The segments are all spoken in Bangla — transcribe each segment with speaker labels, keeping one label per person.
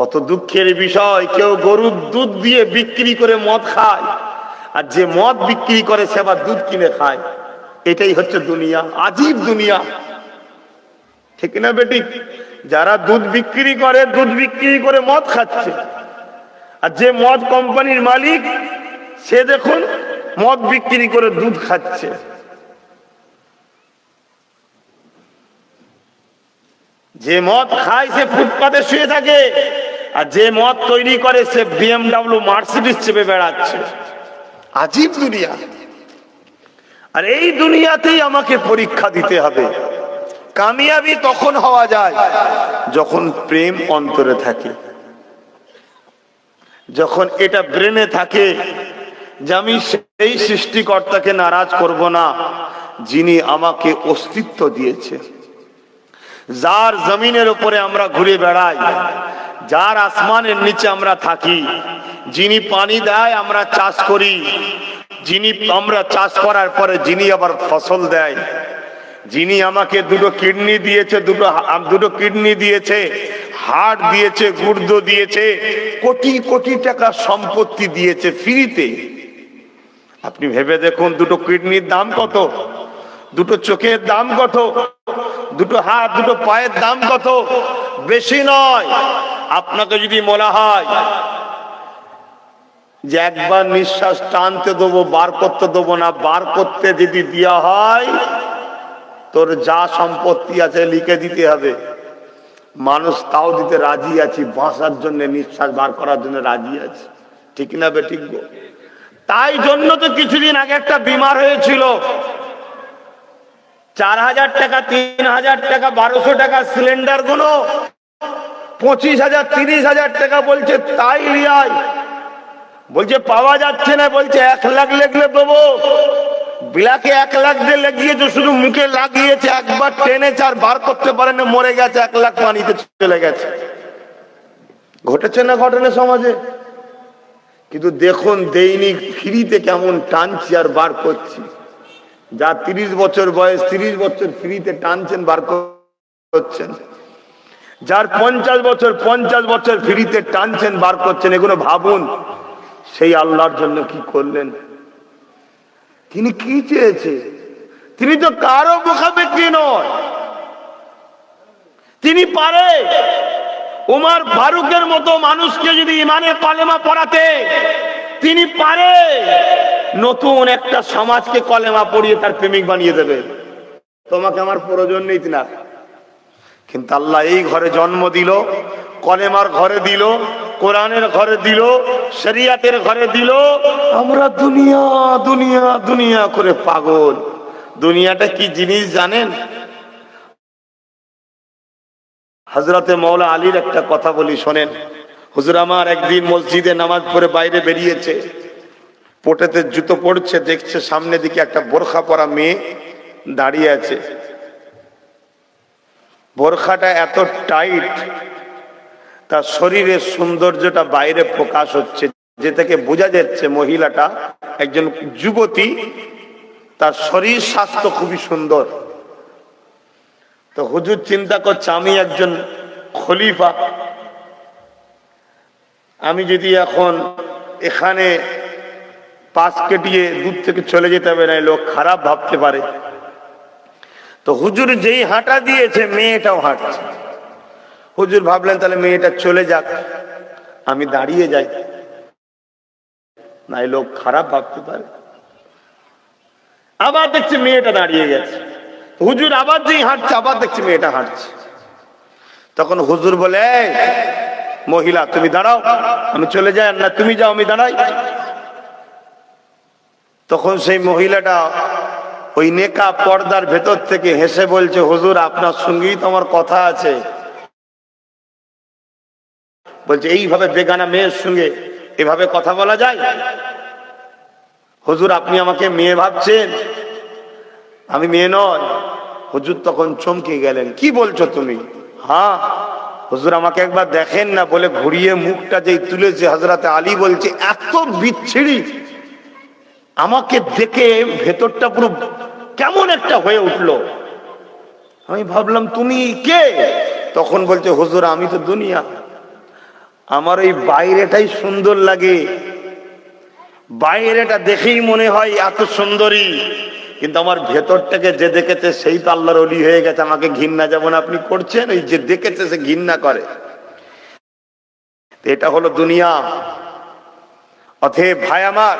Speaker 1: কত দুঃখের বিষয়, কেউ গরুর দুধ দিয়ে বিক্রি করে মদ খায়, আর যে মদ বিক্রি করে সে আবার দুধ কিনে খায়। এটাই হচ্ছে দুনিয়া, আজীব দুনিয়া, ঠিক না বেটি? যারা দুধ বিক্রি করে মদ খাচ্ছে, আর যে মদ কোম্পানির মালিক সে দেখুন মদ বিক্রি করে দুধ খাচ্ছে। যে মদ খায় সে ফুটপাতে শুয়ে থাকে, আর যে মদ তৈরি করে সে BMW মার্সিডিজ চেপে বেড়াচ্ছে। আজীব দুনিয়া। আর এই দুনিয়াতেই আমাকে পরীক্ষা দিতে হবে। কামিয়াবি তখন হওয়া যায় যখন প্রেম অন্তরে থাকে, যখন এটা ব্রেনে থাকে যে আমি সেই সৃষ্টিকর্তাকে নারাজ করব না যিনি আমাকে অস্তিত্ব দিয়েছে, যার জমিনের উপরে আমরা ঘুরে বেড়াই, যার আসমানের নিচে আমরা থাকি, যিনি পানি দেয় আমরা চাষ করি, যিনি আমরা চাষ করার পরে যিনি আবার ফসল দেয়, যিনি আমাকে দুটো কিডনি দিয়েছে, হার্ট দিয়েছে, গুর্দ দিয়েছে, কোটি কোটি টাকা সম্পত্তি দিয়েছে ফ্রিতে। আপনি ভেবে দেখুন দুটো কিডনির দাম কত, দুটো চোখের দাম কত, দুটো হাত দুটো পায়ের দাম কত? বেশি নয়। আপনাকে যদি মনে হয় যে একবার নিঃশ্বাস টানতে দেবো, বার করতে দেবো না, বার করতে যদি দেওয়া হয় তোর যা সম্পত্তি আছে লিখে দিতে হবে, মানুষ তাও দিতে রাজি আছে, বাঁচার জন্য, নিঃশ্বাস বার করার জন্য রাজি আছে, ঠিক না বেঠিক? তাই জন্য তো কিছুদিন আগে একটা বিমার হয়েছিল, 4000 টাকা, 3000 টাকা, 1200 টাকা সিলিন্ডার গুলো, 25,000 30,000 টাকা বলছে, তাই লিয়াই বলছে পাওয়া যাচ্ছে না, বলছে 1 লাখ লেগলে দেবো। বিলাকে 1 লাখ দিয়ে লেগিয়েছে, শুধু মুখে লাগিয়েছে, একবার টেনেছে আর বার করতে পারে না, মরে গেছে, 1 লাখ পানিতে চলে গেছে। ঘটেছে না ঘটনা সমাজে? কিন্তু দেখুন দৈনিক ফ্রিতে কেমন টানছি আর বার করছি। যার 30 বছর বয়স, 30 বছর ফ্রিতে টানছেন, বার করছেন। যার 50 বছর, 50 বছর ফ্রিতে টানছেন, বার করছেন। এগুলো ভাবুন সেই আল্লাহর জন্য কি করলেন, তিনি কি চেয়েছে? তিনি তো কারো মুখাপেক্ষী নয়, তিনি পারে উমর ফারুকের মতো মানুষকে যদি ইমানে কলেমা পড়াতে, তিনি পারে নতুন একটা সমাজকে কলেমা পড়িয়ে তার প্রেমিক বানিয়ে দেবে। তোমাকে আমার প্রয়োজন নেই না, কিন্তু আল্লাহ এই ঘরে জন্ম দিল, কলেমার ঘরে দিল, কোরআনের ঘরে দিল, শরিয়াতের ঘরে দিল। আমরা দুনিয়া দুনিয়া দুনিয়া করে পাগল। দুনিয়াটা কি জিনিস জানেন? হযরতে মাওলা আলীর একটা কথা বলি শোনেন। হুজুর আমার একদিন মসজিদে নামাজ পড়ে বাইরে বেরিয়েছে, পোটেতে জুতো পড়ছে, দেখছে সামনে দিকে একটা বোরখা পরা মেয়ে দাঁড়িয়ে আছে। বোরখাটা এত টাইট, তার শরীরের সৌন্দর্যটা বাইরে প্রকাশ হচ্ছে, যে থেকে বোঝা যাচ্ছে মহিলাটা একজন যুবতী, তার শরীর স্বাস্থ্য খুবই সুন্দর। তো হুজুর চিন্তা করছে আমি একজন খলিফা, আমি যদি এখন এখানে পাশ কেটিয়ে দূর থেকে চলে যেতে হবে, না লোক খারাপ ভাবতে পারে। তো হুজুর যেই হাঁটা দিয়েছে মেয়েটাও হাঁটছে। হুজুর ভাবলেন তাহলে মেয়েটা চলে যাক, আমি দাঁড়িয়ে যাই, না লোক খারাপ ভাবতে পারে। আবার দেখছে মেয়েটা দাঁড়িয়ে গেছে। হুজুর আবার যেই হাঁটছে, আবার দেখছে মেয়েটা হাঁটছে। তখন হুজুর বলে, মহিলা তুমি দাঁড়াও, আমি চলে যাই, না তুমি যাও আমি দাঁড়াই। তখন সেই মহিলাটা ওই নেকা পর্দার ভেতর থেকে হেসে বলছে, হুজুর আপনার সঙ্গেই তো আমার কথা আছে। বলছে এইভাবে বেগানা মেয়ের সঙ্গে এভাবে কথা বলা যায়? হুজুর আপনি আমাকে মেয়ে ভাবছেন, আমি মেয়ে নয়। হুজুর তখন চমকে গেলেন, কি বলছো তুমি? হ্যাঁ হুজুর আমাকে একবার দেখেন না, বলে ঘুরিয়ে মুখটা যেই তুলেছে, হযরতে আলী বলছে এত বিচ্ছিরি, আমাকে দেখে ভেতরটা পুরো কেমন একটা হয়ে উঠলো। আমি ভাবলাম তুমি কে? তখন বলছে হুজুর আমি তো দুনিয়া, আমার ওই বাইরেটাই সুন্দর লাগে, বাইরেটা দেখেই মনে হয় এত সুন্দরী, কিন্তু আমার ভেতরটাকে যে দেখেছে সেই তো আল্লাহর ওলি হয়ে গেছে। আমাকে ঘৃণা যেমন আপনি করছেন, ওই যে দেখেছে সে ঘৃণা করে। এটা হলো দুনিয়া। অতএব ভাই আমার,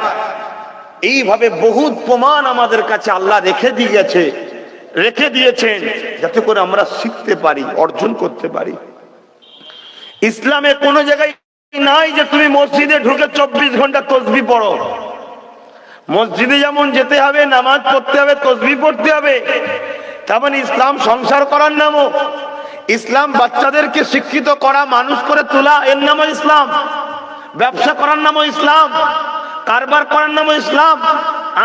Speaker 1: এইভাবে বহুত প্রমাণ আমাদের কাছে আল্লাহ রেখে দিয়েছেন যাতে করে আমরা শিখতে পারি, অর্জন করতে পারি। ইসলামে কোনো জায়গায় নাই যে তুমি মসজিদে ঢুকে 24 ঘন্টা তসবিহ পড়ো। মসজিদে যেমন যেতে হবে, নামাজ পড়তে হবে, তসবিহ পড়তে হবে, তেমন ইসলাম সংসার করার নামও। ইসলাম বাচ্চাদেরকে শিক্ষিত করা, মানুষ করে তোলা, এর নামও ইসলাম। ব্যবসা করার নামও ইসলাম, কারবার করার নামও ইসলাম,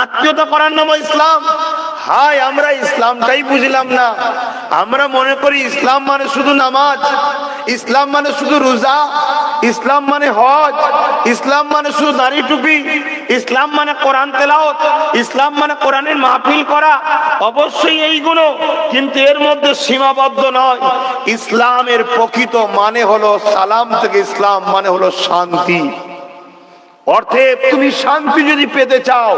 Speaker 1: আত্মীয়তা করার নামও ইসলাম। হায়, আমরা ইসলামটাই বুঝলাম না। আমরা মনে করি ইসলাম মানে শুধু নামাজ, ইসলাম মানে শুধু রোজা, ইসলাম মানে হজ, ইসলাম মানে শুধু দাড়ি টুপি, ইসলাম মানে কোরআন তেলাওয়াত, ইসলাম মানে কোরআনের মাহফিল করা। অবশ্যই এইগুলো, কিন্তু এর মধ্যে সীমাবদ্ধ নয়। ইসলামের প্রকৃত মানে হলো সালাম থেকে ইসলাম মানে হলো শান্তি। অর্থাৎ তুমি শান্তি যদি পেতে চাও,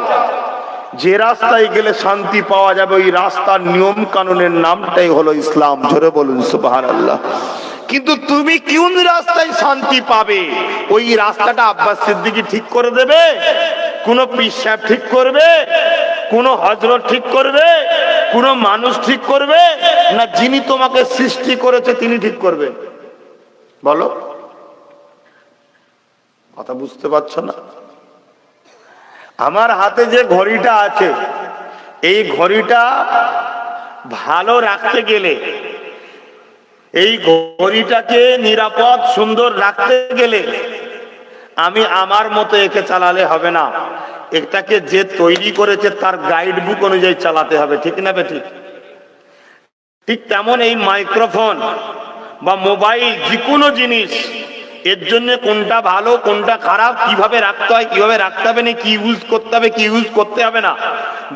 Speaker 1: যে রাস্তায় গেলে শান্তি পাওয়া যাবে ওই রাস্তার নিয়ম কানুনের নামটাই হলো ইসলাম। জোরে বলুন সুবহানাল্লাহ। কিন্তু তুমি কোন রাস্তায় শান্তি পাবে, ওই রাস্তাটা আব্বাস সিদ্দিকী ঠিক করে দেবে, কোন পীর সাহেব ঠিক করবে, কোন হযরত ঠিক করবে, কোন মানুষ ঠিক করবে, না যিনি তোমাকে সৃষ্টি করেছে তিনি ঠিক করবে? বলো, কথা বুঝতে পারছো না? আমার হাতে যে ঘড়িটা আছে, এই ঘড়িটা ভালো রাখতে গেলে, এই ঘড়িটাকে নিরাপদ সুন্দর রাখতে গেলে আমি আমার মতো একে চালালে হবে না। এটাকে যে তৈরি করেছে তার গাইড বুক অনুযায়ী চালাতে হবে, ঠিক না বেঠিক? ঠিক তেমন এই মাইক্রোফোন বা মোবাইল, যে কোনো জিনিস, এর জন্য কোনটা ভালো কোনটা খারাপ, কিভাবে রাখতে হয় কিভাবে রাখতে হবে না, কি ইউজ করতে হবে কি ইউজ করতে হবে না,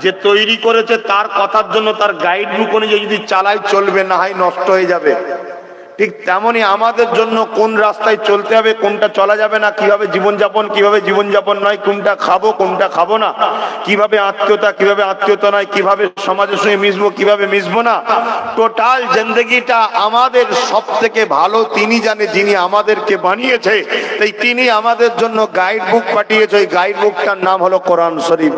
Speaker 1: যে তৈরি করেছে তার কথার জন্য তার গাইড বুক অনুযায়ী যদি চালাই চলবে, না হয় নষ্ট হয়ে যাবে। ঠিক তেমনই আমাদের জন্য কোন রাস্তায় চলতে হবে, কোনটা চলা যাবে না, কিভাবে জীবনযাপন নয়, কোনটা খাবো কোনটা খাবো না, কিভাবে আত্মীয়তা নয়, কিভাবে সমাজের সঙ্গে মিশবো কিভাবে মিশবো না, টোটাল জিন্দেগিটা আমাদের সব থেকে ভালো তিনি জানে, যিনি আমাদেরকে বানিয়েছে। তাই তিনি আমাদের জন্য গাইড বুক পাঠিয়েছে। ওই গাইড বুকটার নাম হলো কোরআন শরীফ।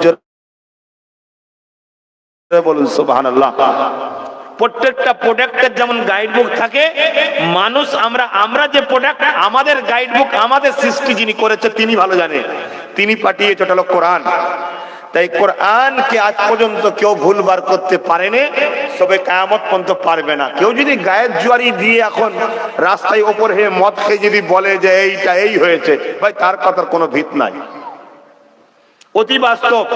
Speaker 1: বলুন সুবহানাল্লাহ। প্রত্যেকটা প্রোডাক্টের যেমন গাইড বুক থাকে, মানুষ আমরা যে প্রোডাক্ট, আমাদের গাইড বুক আমাদের সৃষ্টি যিনি করেছে তিনি ভালো জানে, তিনি পাঠিয়েছে, ওটা হলো কোরআন। তাই কোরআনকে আজ পর্যন্ত কেউ ভুলবার করতে পারেনি, সবে কিয়ামত পর্যন্ত পারবে না। কেউ যদি গায়ের জুয়ারি দিয়ে এখন রাস্তায় ওপর হয়ে মদ খেয়ে যদি বলে যে এইটা এই হয়েছে, ভাই তার কথার কোনো ভিত নাই, অতি বাস্তব।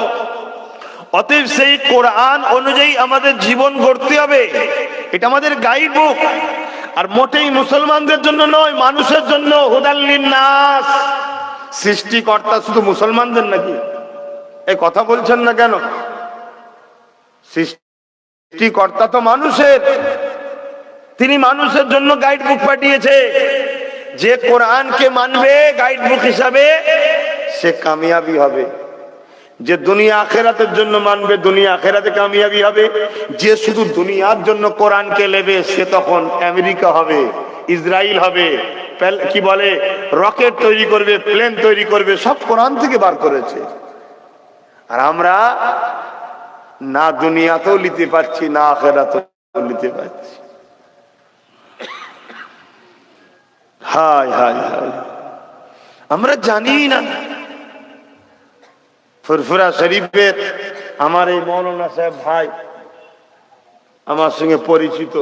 Speaker 1: অতএব সেই কোরআন অনুযায়ী আমাদের জীবন গড়তে হবে, এটা আমাদের গাইড বুক। আর মোটেই মুসলমানদের জন্য নয়, মানুষের জন্য। হুদাল লিন্নাস, সৃষ্টিকর্তা শুধু মুসলমানদের নাকি? এই কথা বলছেন না কেন? সৃষ্টিকর্তা তো মানুষের, তিনি মানুষের জন্য গাইড বুক পাঠিয়েছে। যে কোরআনকে মানবে গাইড বুক হিসাবে সে কামিয়াবি হবে। যে দুনিয়া আখেরাতের জন্য মানবে দুনিয়া আখেরাতে কামিয়াবি হবে। যে শুধু দুনিয়ার জন্য কোরআনকে নেবে সে তখন আমেরিকা হবে, ইসরায়েল হবে, কি বলে রকেট তৈরি করবে, প্লেন তৈরি করবে, সব কোরআন থেকে বার করেছে। আর আমরা না দুনিয়াতেও নিতে পারছি না আখেরাতেও নিতে পারছি। হায় হায় হায়, আমরা জানি না। ফুরফুরা শরীফের আমার এই মৌলানা সাহেব ভাই আমার সঙ্গে পরিচিত।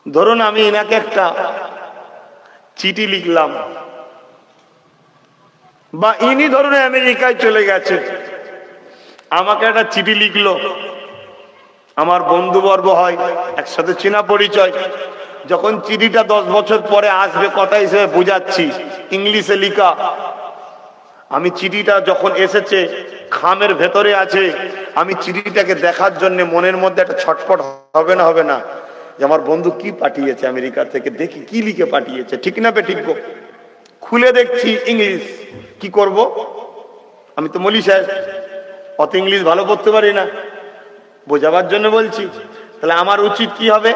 Speaker 1: ধরুন আমি এনাকে একটা চিঠি লিখলাম, বা ইনি ধরুন আমেরিকায় চলে গেছে, আমাকে একটা চিঠি লিখলো। আমার বন্ধুবর্গ হয়, একসাথে চেনা পরিচয়। যখন চিঠিটা 10 বছর পরে আসবে কথা হিসেবে বুঝাচ্ছি, ইংলিশে লিখা। আমি চিঠিটা যখন এসেছে খামের ভেতরে আছে, আমি চিঠিটাকে দেখার জন্য মনের মধ্যে একটা ছটফট হবে না যে আমার বন্ধু কি পাঠিয়েছে আমেরিকা থেকে, দেখি কি লিখে পাঠিয়েছে, ঠিক না বে ঠিক গো? খুলে দেখছি ইংলিশ। কি করব, আমি তো মলি সাহেব, অত ইংলিশ ভালো পড়তে পারি না, বোঝাবার জন্য বলছি। তাহলে আমার উচিত কি হবে?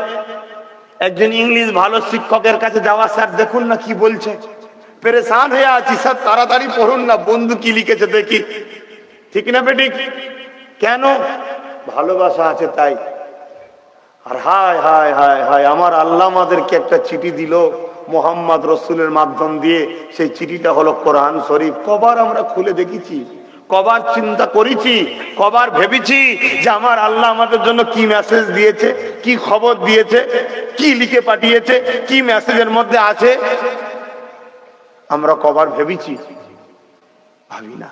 Speaker 1: একজন ইংলিশ ভালো শিক্ষকের কাছে যাওয়া, স্যার দেখুন না কি বলছে, পেরেশান হয়ে আছি স্যার, তাড়াতাড়ি পড়ুন না, বন্ধু কি লিখেছে দেখি, ঠিক না বেঠিক? কেন? ভালোবাসা আছে তাই। আর হায় হায় হায় হায়, আমার আল্লাহ আমাদেরকে একটা চিঠি দিল মোহাম্মদ রসুলের মাধ্যম দিয়ে, সেই চিঠিটা হলো কোরআন শরীফ। কবার আমরা খুলে দেখেছি, কবার চিন্তা করেছি, কবার ভেবেছি যে আমার আল্লাহ আমাদের জন্য কি মেসেজ দিয়েছে, কি খবর দিয়েছে, কি লিখে পাঠিয়েছে, কি মেসেজের মধ্যে আছে, আমরা কবার ভেবেছি? ভাবি না।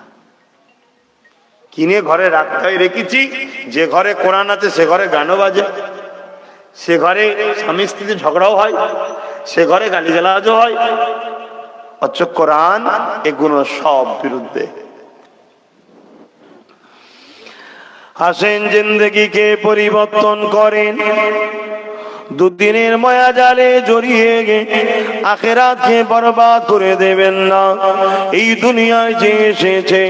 Speaker 1: কিনে ঘরে রাখতে রেখেছি, যে ঘরে কোরআন আছে সে ঘরে গানও বাজে, সে ঘরে স্বামী স্ত্রীতে ঝগড়াও হয়, সে ঘরে গালিগালাজও হয়, অথচ কোরআন এগুলো সব বিরুদ্ধে। আসেন জিন্দেগিকে পরিবর্তন করেন, দুদিনের মায়া জালে জড়িয়ে আখিরাতকে বরবাদ করে দেবেন না। এই দুনিয়ায় যে এসেছে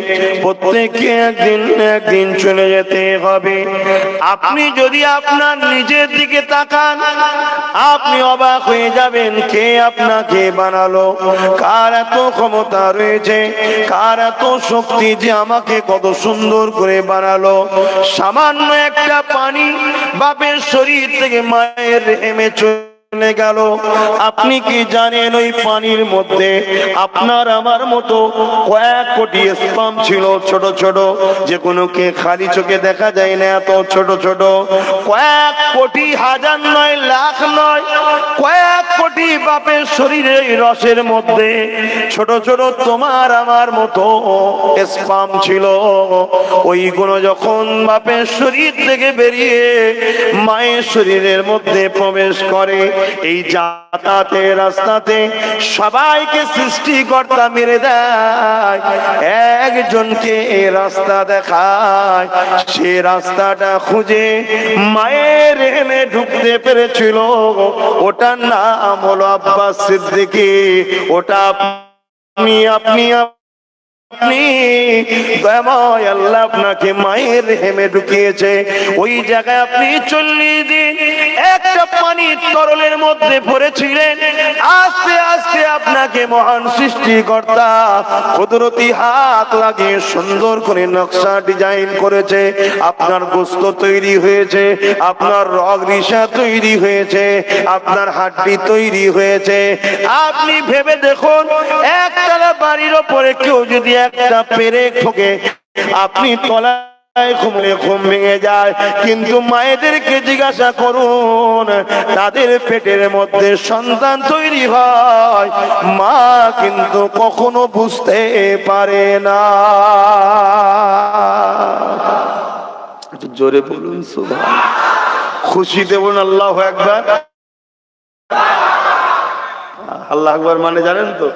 Speaker 1: প্রত্যেককে একদিন একদিন চলে যেতে হবে। আপনি যদি আপনার নিজের দিকে তাকান, আপনি অবাক হয়ে যাবেন, কে আপনাকে বানালো, কার এত ক্ষমতা রয়েছে, কার এত শক্তি যে আমাকে কত সুন্দর করে বানালো। সামান্য একটা পানি বাপের শরীর থেকে মায়ের রেহেমে চলে গেল, আপনি কি জানেন ওই পানির মধ্যে আপনার আমার মতো কয়েক কোটি স্পাম ছিল, ছোট ছোট, যেগুলোকে খালি চোখে দেখা যায় না, এত ছোট ছোট, কয়েক কোটি, হাজার নয়, লাখ নয়, কয়েক কোটি বাপের শরীরে রসের মধ্যে ছোট ছোট তোমার আমার মতো স্পাম ছিল। ওইগুলো যখন বাপের শরীর থেকে বেরিয়ে মায়ের শরীরের মধ্যে প্রবেশ করে, এই যাতায়াতের রাস্তাতে সবাইকে সৃষ্টিকর্তা মেরে দেয়, একজনকে এই রাস্তা দেখায়, সে রাস্তাটা খুঁজে মায়ের রেহেমে ঢুকতে পেরেছিল, ওটার নাম হলো আব্বাস সিদ্দিকী। ওটা আপনি আপনি দয়াময় আল্লাহ আপনাকে মায়ের রেহেমে ঢুকিয়েছে। ওই জায়গায় আপনি 40 দিন একটা পানির তরলের মধ্যে পড়েছিলেন, আস্তে আস্তে আপনাকে মহান সৃষ্টিকর্তা কুদরতি হাত লাগিয়ে সুন্দর করে নকশা ডিজাইন করেছে, আপনার গোশত তৈরি হয়েছে, আপনার রগ রিসা তৈরি হয়েছে, আপনার হাড্ডি তৈরি হয়েছে। আপনি ভেবে দেখুন, একতলা বাড়ির ওপরে কেউ যদি একটা পেরেক ঠোকে, আপনি তলায় ঘুমলে ঘুম ভেঙে যায়। কিন্তু মায়েদেরকে জিজ্ঞাসা করুন, তাদের পেটের মধ্যে সন্তান তৈরি হয়, মা কিন্তু কখনো বুঝতে পারে না। জোরে বলুন সুবহান। খুশিতে বলুন আল্লাহু আকবার। আল্লাহ আকবার মানে জানেন তো?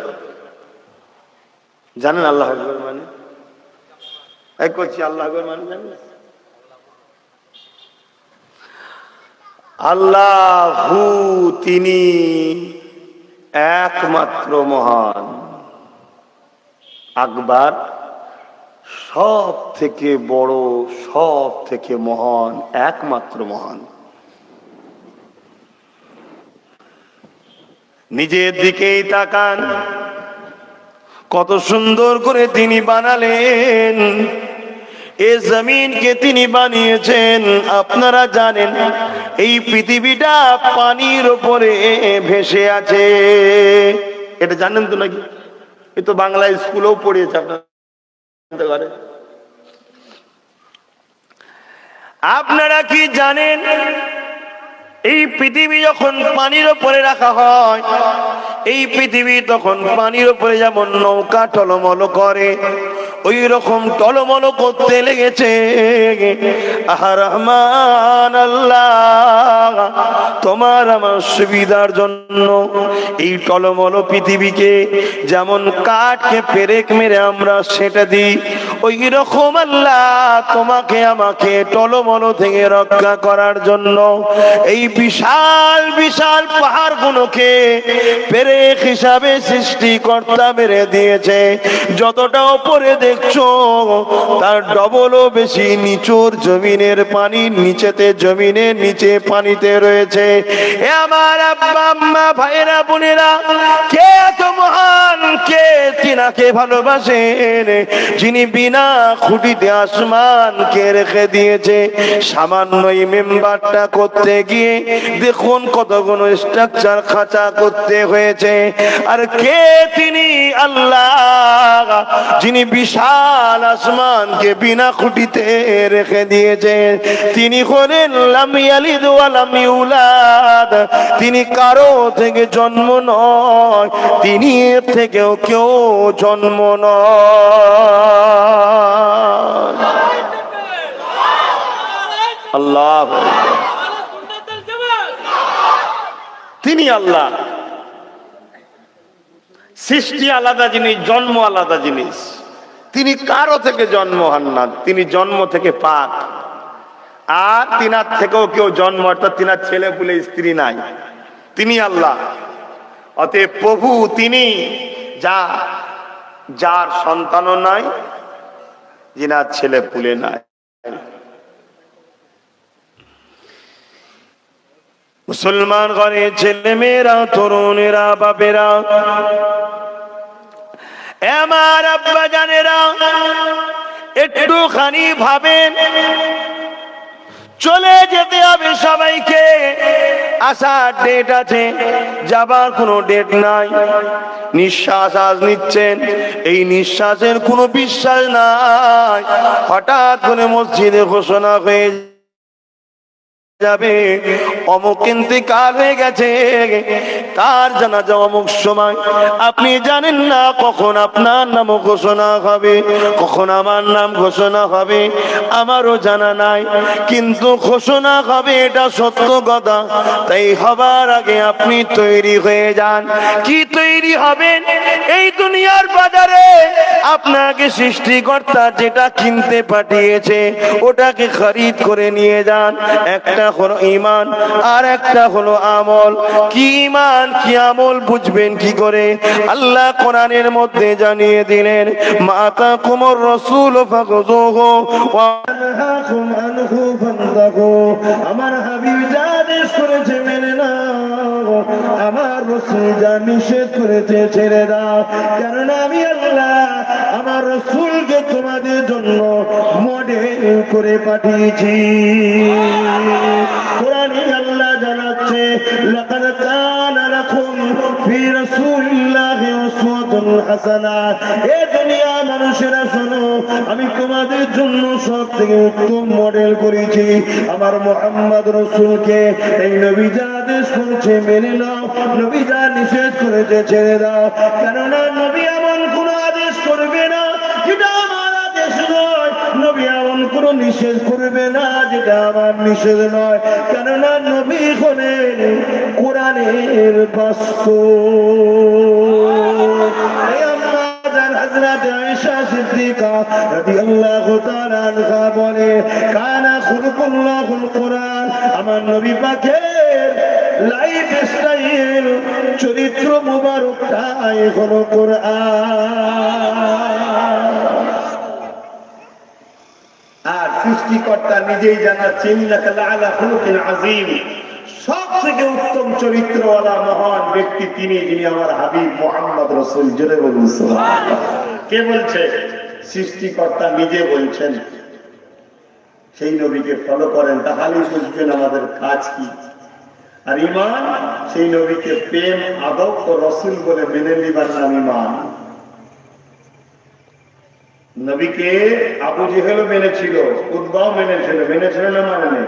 Speaker 1: জানেন আল্লাহ আকবার মানে? এক করছি, আল্লাহ আকবার মানে জানেন? আল্লাহু, তিনি একমাত্র মহান। আকবার সব থেকে বড়, সব থেকে মহান, একমাত্র মহান। নিজের দিকেই তাকান, কত সুন্দর করে তিনি বানালেন, এ জমিনকে তিনি বানিয়েছেন। আপনারা জানেন এই পৃথিবীটা পানির উপরে ভেসে আছে, এটা জানেন তো নাকি? এ তো বাংলা স্কুলেও পড়িয়েছে আপনার ঘরে। আপনারা কি জানেন এই পৃথিবী যখন পানির উপরে রাখা হয়, এই পৃথিবী তখন পানির উপরে যেমন নৌকা টলমল করে, ওই রকম টলমল করতে লেগেছে। আহা রহমান আল্লাহ, তোমার আমার সুবিধার জন্য এই টলমল পৃথিবীকে যেমন কাঠকে পেরেক মেরে আমরা সেটা দিই, ওই রকম আল্লাহ তোমাকে আমাকে টলমল থেকে রক্ষা করার জন্য এই বিশাল বিশাল পাহাড়গুলোকে পেরেক হিসাবে সৃষ্টিকর্তা মেরে দিয়েছে। যতটা উপরে দেখছো তার ডবলও বেশি নিচুর জমিনের পানি নিচেতে, জমিনের নিচে পানিতে রয়েছে। এ আমার আব্বা আম্মা ভাইরা বোনেরা, কে এত মহান, কে তিনাকে ভালোবাসেন, যিনি বিনা খুঁটিতে আসমানকে রেখে দিয়েছে। সামান্য এই মেম্বারটা করতে গিয়ে দেখুন কতগুলো স্ট্রাকচার খাঁচা করতে হয়েছে। আর কে তিনি? আল্লাহ, যিনি বিশাল আসমানকে বিনা খুঁটিতে রেখে দিয়েছে। তিনি হলেন লাম ইয়ালিদ ওয়া লাম ইউলাদ, তিনি কারো থেকে জন্ম নয়, তিনি এর থেকেও কেউ জন্ম নয়। আল্লাহ, তিনি আল্লাহ। সৃষ্টি আলাদা জিনিস, জন্ম আলাদা জিনিস। তিনি কারো থেকে জন্ম হন না, তিনি জন্ম থেকে পাক। আর তিনার থেকেও কেউ জন্ম, অর্থাৎ তিনার ছেলে পুলে স্ত্রী নাই, তিনি আল্লাহ। অতএব প্রভু তিনি, যার সন্তানও নাই, যিনার ছেলে পুলে নাই। মুসলমান ঘরে ছেলে মেয়েরা, তরুণেরা, বাপেরা, আমার আব্বা জানেরা, একটুখানি ভাবেন, চলে যেতে হবে সবাইকে। আসার ডেট আছে, যাবার কোনো ডেট নাই। নিঃশ্বাস আজ নিচ্ছেন, এই নিঃশ্বাসের কোনো বিশ্বাস নাই। হঠাৎ করে মসজিদে ঘোষণা হয়ে যাবে অমুক ইন্তেকাল হয়ে গেছে, তার জানাজা অমুক সময়। আপনি জানেন না কখন আপনার নাম ঘোষণা হবে, কখন আমার নাম ঘোষণা হবে, আমারও জানা নাই। কিন্তু ঘোষণা হবে, এটা সত্য কথা। তাই হবার আগে আপনি তৈরি হয়ে যান। কি তৈরি হবেন? এই দুনিয়ার বাজারে আপনাকে সৃষ্টিকর্তা যেটা কিনতে পাঠিয়েছে ওটাকে খরিদ করে নিয়ে যান। একটা হলো ঈমান, আর একটা হলো আমল। কি ঈমান কি আমল বুঝবেন কি করে? আল্লাহ কোরআনের মধ্যে জানিয়ে দিলেন, মাতাকুমুর রাসূল ফাখুযুহু ওয়া নাহাকুম আনহু ফান্তাহু। আমার হাবিব যা আদেশ করেছে মেনে নাও, আমার রাসূল যা নিষেধ করেছে ছেড়ে দাও। কারণ আমি আল্লাহ আমার রাসূলকে তোমাদের জন্য মডেল করে পাঠিয়েছি। কোরআনে আল্লাহ জানাচ্ছে, লাকাদ কানা লাকুম ফি রাসূলিল্লাহি উসওয়াতুন হাসানাহ। এ দুনিয়া মানুষেরা শোনো, আমি তোমাদের জন্য সবথেকে উত্তম মডেল করেছি আমার মুহাম্মদ রাসূলকে। এই নবী যা আদেশ করেছে মেনে নাও, নবী যা নিষেধ করেছে ছেড়ে দাও। কেননা নবী এমন কোন আদেশ করবে না যেটা আমার আদেশ নয়, নবী এমন কোন নিষেধ করবে না যেটা আমার নিষেধ নয়। কেননা নবী হলেন কোরআনের বাস্তব। হযরত আয়েশা সিদ্দিকা রাদিয়াল্লাহু তাআলা আনহা বলে, কানা খুলুকুল্লাহুল কোরআন। আমার নবী পাকের লাইফ স্টাইল, চরিত্র মুবারকটাই হলো কোরআন। আর সৃষ্টিকর্তা নিজেই জানাচ্ছেন, ইন্নাকা লাআলা খুলুকিন আযীম। সবথেকে উত্তম চরিত্রওয়ালা মহান ব্যক্তি তিনি, যিনি আমার হাবিব মুহাম্মদ রাসূল। জোরে বলুন সুবহানাল্লাহ। কে বলছে? সৃষ্টিকর্তা নিজে বলছেন। সেই নবীকে ফলো করেন, তাহলেই বুঝবেন আমাদের কাজ কি। আর ঈমান, সেই নবীকে প্রেম, আদব ও রাসূল বলে মেনে নিবার নাম ঈমান। নবীকে আবু জেহেলও মেনেছিল, উতবাও মেনেছিল, মেনেছিল না মানে নেই?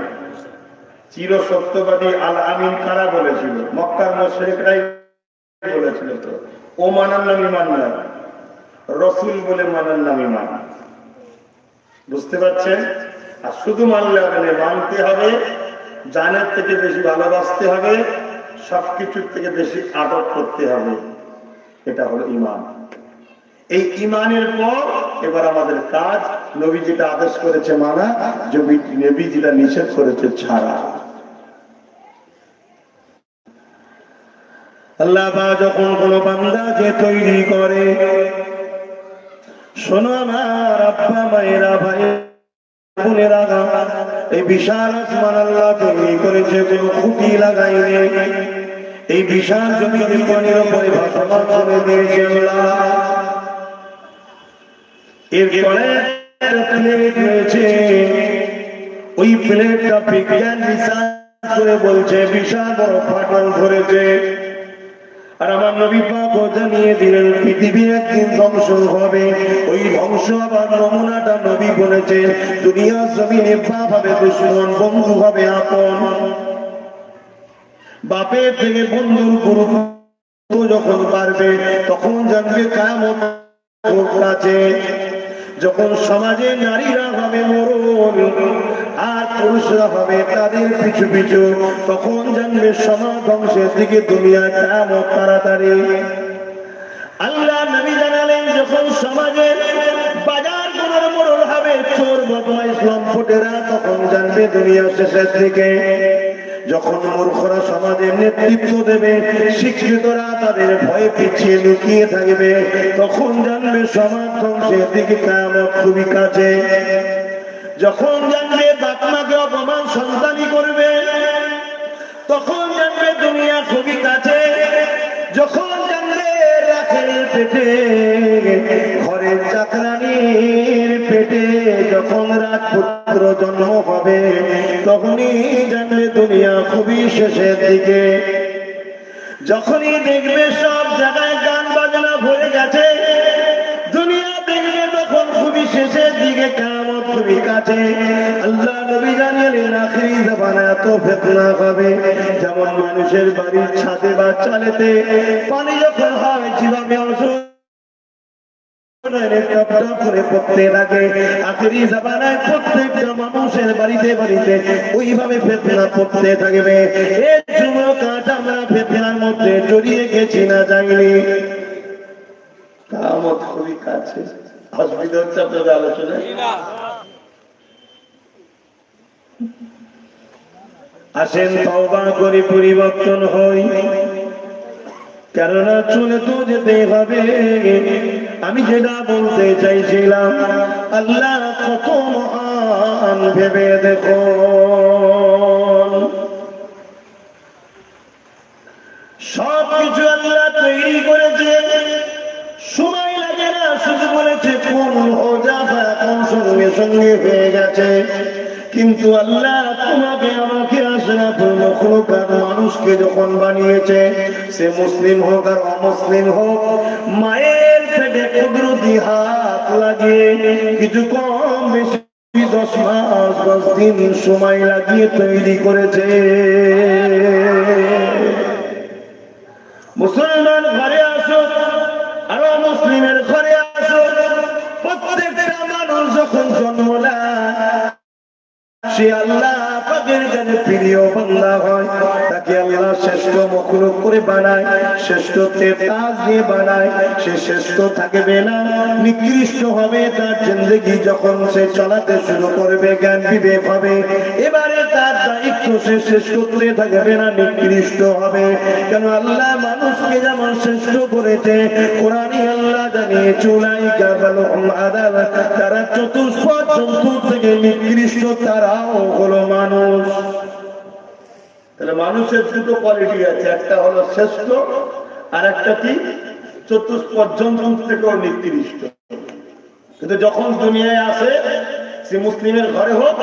Speaker 1: চির সত্যবাদী আল আমিন কারা বলেছিল? মক্কার মুশরিকরাই বলেছিল। তো ও মানার নাম ঈমান না, রাসূল বলে মানার নাম ঈমান। বুঝতে পারছেন? আর শুধু মানলে হবে না, মানতে হবে, জানের থেকে বেশি ভালোবাসতে হবে, সবকিছুর থেকে বেশি আদব করতে হবে। এটা হলো ঈমান। এই ঈমানের পর এবার আমাদের কাজ নবী যেটা আদেশ করেছে মানা, নবী যেটা নিষেধ করেছে ছাড়া। আল্লাহ যখন কোন বান্দাকে তৈরি করে, শোনো আমার আব্বা মায়েরা ভাই বোনেরা, এই বিশাল আসমান আল্লাহ তৈরি করেছে, কোন খুঁটি লাগাইনি। এই বিশাল জমিতে পানির উপরে ভাসমান করে দিয়েছে আল্লাহ। এরপরে প্লেট রয়েছে, ওই প্লেটটা বিজ্ঞান রিসার্চ করে বলছে বিশাল বড় ফাটল ধরেছে। আর আমার নবী পাক জানিয়ে দিলেন পৃথিবী একদিন ধ্বংস হবে। ওই ধ্বংস আবার নমুনাটা নবী বলেছে, দুনিয়া জমিনে বাপ হবে দুশমন, বন্ধু হবে আপন। বাপের থেকে বন্ধুর গুরুত্ব যখন বাড়বে তখন জানবে কিয়ামত কাছে। যখন সমাজে নারীরা হবে মরণ আর পুরুষরা হবে তাদের পিছু পিছু, তখন জানবে সমাজ ধ্বংসের দিকে, দুনিয়ায় কিয়ামত তাড়াতাড়ি। আল্লাহ নবী জানালেন যখন সমাজের বাজার গুলোর মরণ হবে, চোর বদমাইশ লম্পটেরা, তখন জানবে দুনিয়া শেষের দিকে। যখন মূর্খরা সমাজের নেতৃত্ব দেবে, শিক্ষিতরা তাদের ভয়ে পিছিয়ে লুকিয়ে থাকবে, তখন জানবে সমাজ ধ্বংসের দিকে, কিয়ামত খুবই কাছে। যখন জানবে বাপ মাকে অপমান সন্তানই করবে, তখন জানবে দুনিয়া খুবই কাছে। যখন জানবে রাখের পেটে, ঘরের চাকরানির পেটে যখন রাজপুত্র জন্ম হবে, তখনই জানবে দুনিয়া খুবই শেষের দিকে। যখনই দেখবে সব জায়গায় গান বাজনা ভরে গেছে, দুনিয়া দেখবে তখন খুবই শেষের দিকে, কিয়ামত খুবই কাছে। আল্লাহ নবী জানিয়েছেন আখিরি জামানায় এত ফিতনা হবে, যেমন মানুষের বাড়ির ছাদে বা চালেতে পানি যখন হয় যেভাবে প্রত্যেকটা মানুষের বাড়িতে বাড়িতে ওইভাবে ফিতনা পড়তে থাকবে। এই যুবক আমরা ফিতনার মধ্যে জড়িয়ে গেছি না যাইনি, কিয়ামত খুবই কাছে। অসুবিধা হচ্ছে আপনাদের আলোচনায়? আসেন তওবা করে পরিবর্তন হই, কেননা চলে তো যেতে হবে। আমি যেটা বলতে চাইছিলাম, আল্লাহ কত মহান ভেবে দেখো। সবকিছু আল্লাহ তৈরি করেছে, সময় লাগে না, শুধু বলেছে কোন হো যা, এখন সঙ্গে সঙ্গে হয়ে গেছে। কিন্তু আল্লাহ তোমাকে আমাকে আশরাফুল মাখলুকাত মানুষকে যখন বানিয়েছে, সে মুসলিম হোক আর অমুসলিম হোক, মায়ের পেটে কুদরতি হাত লাগিয়ে কিছু কম বেশি 10 মাস 10 দিন সময় লাগিয়ে তৈরি করেছে। মুসলমান ঘরে আসো আর অমুসলিমের ঘরে আসো, প্রত্যেকটা মানুষ যখন জন্ম নেয় সে আল্লাহ পাকের কাছে প্রিয় বান্দা হয়, তাকে আল্লাহ শ্রেষ্ঠ মখলুক করে বানায়, শ্রেষ্ঠত্বের তাজ দিয়ে বানায়। সে শ্রেষ্ঠ থাকবে না, নিকৃষ্ট হবে তার জিন্দেগি। যখন সে চালাতে শুরু করবে, জ্ঞান বিবেক হবে, এবারে তার দায়িত্ব সে শ্রেষ্ঠত্বে থাকবে না, নিকৃষ্ট হবে। কেন আল্লাহ মানুষকে যেমন শ্রেষ্ঠ করেছে, কোরআনে আল্লাহ জানিয়েছে উলাইকা বালুহুম আদাব, তারা চতুষ্পদ জন্তু থেকে নিকৃষ্ট, তারাও হলো মানুষ। তাহলে মানুষের দুটো কোয়ালিটি আছে, একটা হলো শ্রেষ্ঠ আর একটা কি চতুষ্পদ জন্তু থেকেও নিকৃষ্ট। কিন্তু যখন দুনিয়ায় আসে, সে মুসলিমের ঘরে হোক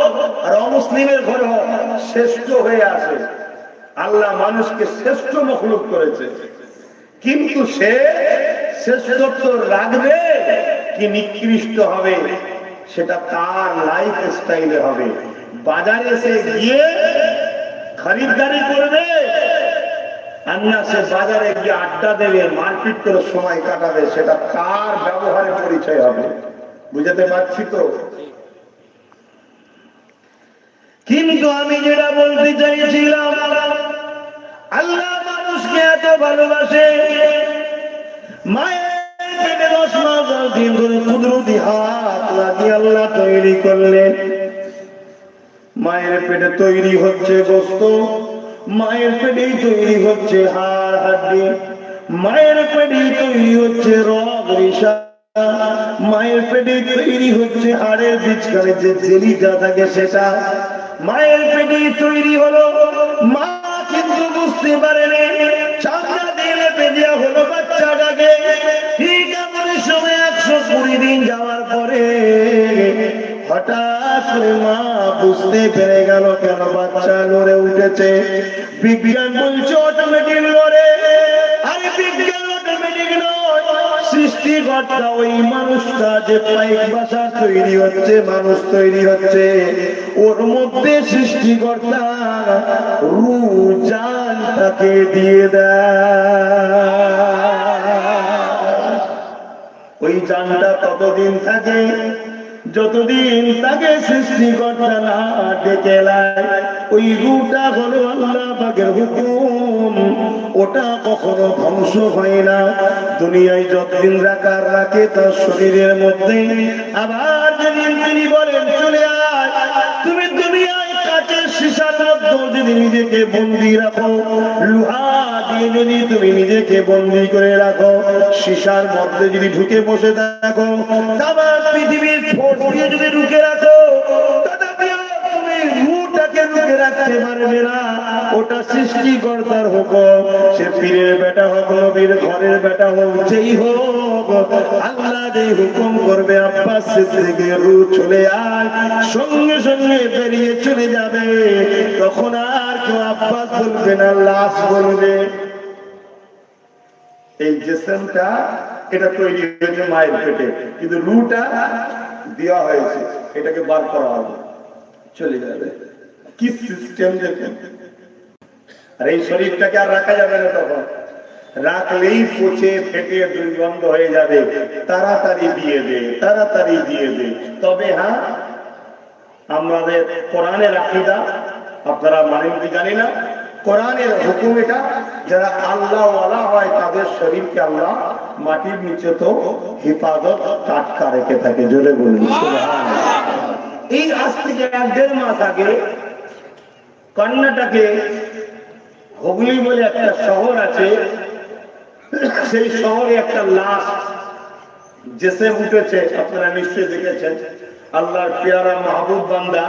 Speaker 1: আর অমুসলিমের ঘরে হোক, শ্রেষ্ঠ হয়ে আসে। আল্লাহ মানুষকে শ্রেষ্ঠ মখলুক করেছে, কিন্তু সে শ্রেষ্ঠত্ব রাখবে কি নিকৃষ্ট হবে সেটা তার লাইফ স্টাইলে হবে। বাজারে সে গিয়ে খরিদ্দারি করবে আর না সে বাজারে গিয়ে আড্ডা দেবে, মারপিট করে সময় কাটাবে, সেটা তার ব্যবহারের পরিচয় হবে। বুঝতে পারছি তো? কিন্তু আমি যেটা বলতে চাইছিলাম, আল্লাহ মানুষকে এত ভালোবাসে, মায়ের পেটে 10 মাস দিন ধরে কুদরতি হাত লাগিয়ে আল্লাহ তৈরি করলেন। মায়ের পেটে তৈরি হচ্ছে গোস্ত, মায়ের পেটেই তৈরি হচ্ছে হাড় হাড্ডি, মায়ের পেটেই তৈরি হচ্ছে রগ রেশা, মায়ের পেটেই তৈরি হচ্ছে হাড়ের বীজখানে যে জেলিটা থাকে সেটা মায়ের পেটেই তৈরি হলো। মা কিন্তু বুঝতে পারেনি চামড়া দিয়ে লেপে দেওয়া হলো বাচ্চাটাকে। ঠিক এমন সময় 120 দিন যাওয়ার পরে হঠাৎ করে মা বুঝতে পেরে গেল কেন বাচ্চা লড়ে উঠেছে। বিজ্ঞান বলছে অটোমেটিক লড়ে। আরে বিজ্ঞান অটোমেটিক নয়, সৃষ্টিকর্তা ওই মানুষটা যে পাইক বাসা তৈরি হচ্ছে, মানুষ তৈরি হচ্ছে, ওর মধ্যে সৃষ্টিকর্তা রূহ জানটাকে দিয়ে দেয়। ওই জানটা ততদিন থাকে যতদিন তাকে সৃষ্টিকর্তা না ডেকে লায়। ওই রূহটা হলো আল্লাহ পাকের হুকুম, ওটা কখনো ধ্বংস হয় না। দুনিয়ায় যতদিন রাখে তার শরীরের মধ্যে, আবার যেদিন তিনি বলেন চলে আয়, তুমি দুনিয়ায় কাচের শিশার মধ্যে যদি নিজেকে বন্দি রাখো, লোহা দিয়ে যদি তুমি নিজেকে বন্দি করে রাখো, শিশার মধ্যে যদি ঢুকে বসে থাকো, আবার পৃথিবীর ঠোঁট দিয়ে যদি ঢুকে রাখো, তুমি রূহটাকে ঢুকে রাখতে পারবে না। ওটা সৃষ্টিকর্তার হুকুম। সে পীরের বেটা হোক, নবীর ঘরের বেটা হোক, যেই হোক, আল্লাহ যেই হুকুম করবে আব্বাস সিদ্দিকের রূহ চলে আয়, সঙ্গে সঙ্গে বেরিয়ে চলে যাবে। তখন আর কেউ আব্বাস বলবে না, লাশ বলবে। এই জিসমটা এটা তৈরি হয়েছে মায়ের পেটে, কিন্তু রূহটা দেওয়া হয়েছে, এটাকে বার করা হবে, চলে যাবে। কি সিস্টেম দেখেন। আর এই শরীরটাকে আর রাখা যাবে না, তখন রাখলেই পচে ফেটে দুর্গন্ধ হয়ে যাবে। তাড়াতাড়ি দিয়ে দে, তাড়াতাড়ি দিয়ে দে। তবে হ্যাঁ, আমাদের কোরআনের আকীদা আপনারা মানেন কি জানি না, কোরআনের হুকুম এটা, যারা আল্লাহ ওয়ালা হয় তাদের শরীরকে আল্লাহ মাটির নিচে তো হেফাজত টাটকা রেখে থাকে। জোরে বলুন সুবহানাল্লাহ। এই আজ থেকে 1-1.5 মাস আগে কর্ণাটকে হুগলি বলে একটা শহর আছে, সেই শহরে একটা লাশ জেসে উঠেছে, আপনারা নিশ্চয়ই দেখেছেন। আল্লাহর পেয়ারা মাহবুব বান্দা,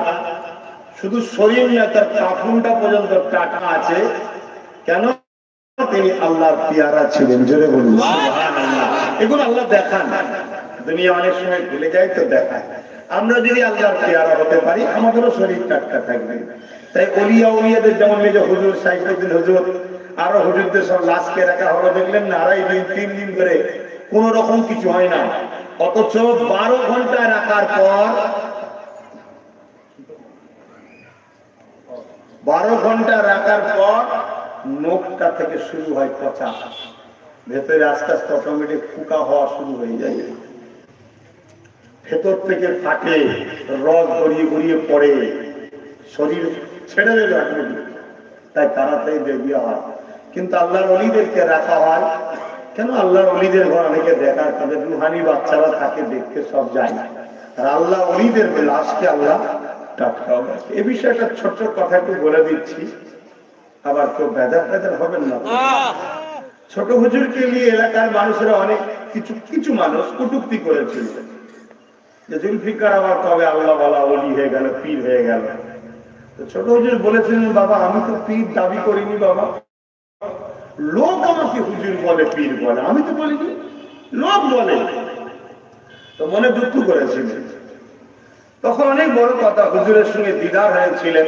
Speaker 1: শুধু শরীর না, তার কাফনটা পর্যন্ত টাকা আছে। কেন? তিনি আল্লাহর পেয়ারা ছিলেন। জোরে বলুন সুবহানাল্লাহ। এগুলো আল্লাহ দেখান, দুনিয়া অনেক সময় ভুলে যায় তো দেখায়। আমরা যদি আল্লাহর পেয়ারা হতে পারি, আমাদেরও শরীর টাটকা থাকবে। তাই ওলিয়া উলিয়াদের যেমন মেজর হুজুর, সাইফুদ্দিন হুজুর, আরো হুজুরদের সব লাশকে রাখা হলো, দেখলেন না, 2.5 দিন 3 দিন ধরে কোন রকম কিছু হয় না। অথচ 12 ঘন্টা রাখার পর 12 ঘন্টা রাখার পর নখটা থেকে শুরু হয় পচা, ভেতরে আস্তে আস্তে অটোমেটিক ফুকা হওয়া শুরু হয়ে যায়, ভেতর থেকে ফাটে, রস গড়িয়ে গড়িয়ে পড়ে, শরীর ছেড়ে দেবে। তাই তাড়াতাড়ি দেখবি হয়। কিন্তু আল্লাহর ওলিদেরকে রাখা হয় কেন? আল্লাহর ওলিদের ঘর অনেকে দেখার, তাদের রুহানি বাচ্চারা থাকে, দেখতে সব যায় না। আর আল্লাহ ওলিদের লাশকে আল্লাহ টাটকাও রাখে। এ বিষয়ে একটা ছোট্ট কথা একটু বলে দিচ্ছি, আবার কেউ বেজার টেজার হবেন না। ছোট হুজুরকে নিয়ে এলাকার মানুষেরা অনেক কিছু মানুষ কটূক্তি করেছিল যে জুলফিকার আবার কবে আল্লাহ ওয়ালা ওলি হয়ে গেল, পীর হয়ে গেল। ছোট হুজুর বলেছিলেন, বাবা আমি তো পীর দাবি করিনি বাবা, লোক আমাকে হুজুর বলে, পীর বলে, আমি তো বলিনি, লোক বলে। তো মনে দুঃখ করেছিলেন। তখন অনেক বড় কথা, হুজুরের সঙ্গে দিদার হয়েছিলেন,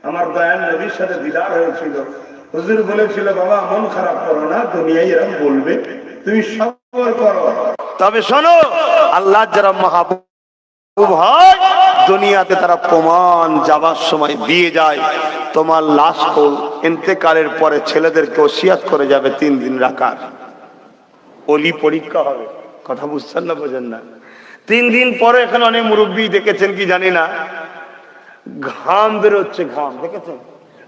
Speaker 1: আমার দয়াল নবীর সাথে দিদার হয়েছিল। হুজুর বলেছিল, বাবা মন খারাপ করো না, দুনিয়ায় এরকম বলবে, তুমি সবর করো। তবে শোনো, আল্লাহ যারা মাহবুব হয় দুনিয়াতে তারা প্রমাণ যাবার সময় দিয়ে যায়। তোমার লাশ ইন্তেকালের পরে ছেলেদেরকে ওসিয়াত করে যাবে 3 দিন রাখার। ওলি পরীক্ষা হবে, কথা বুঝছেন না, বোঝেন না? 3 দিন পরে এখানে অনেক মুরব্বী দেখেছেন কি জানি না, ঘাম বেরোচ্ছে, ঘাম দেখেছেন?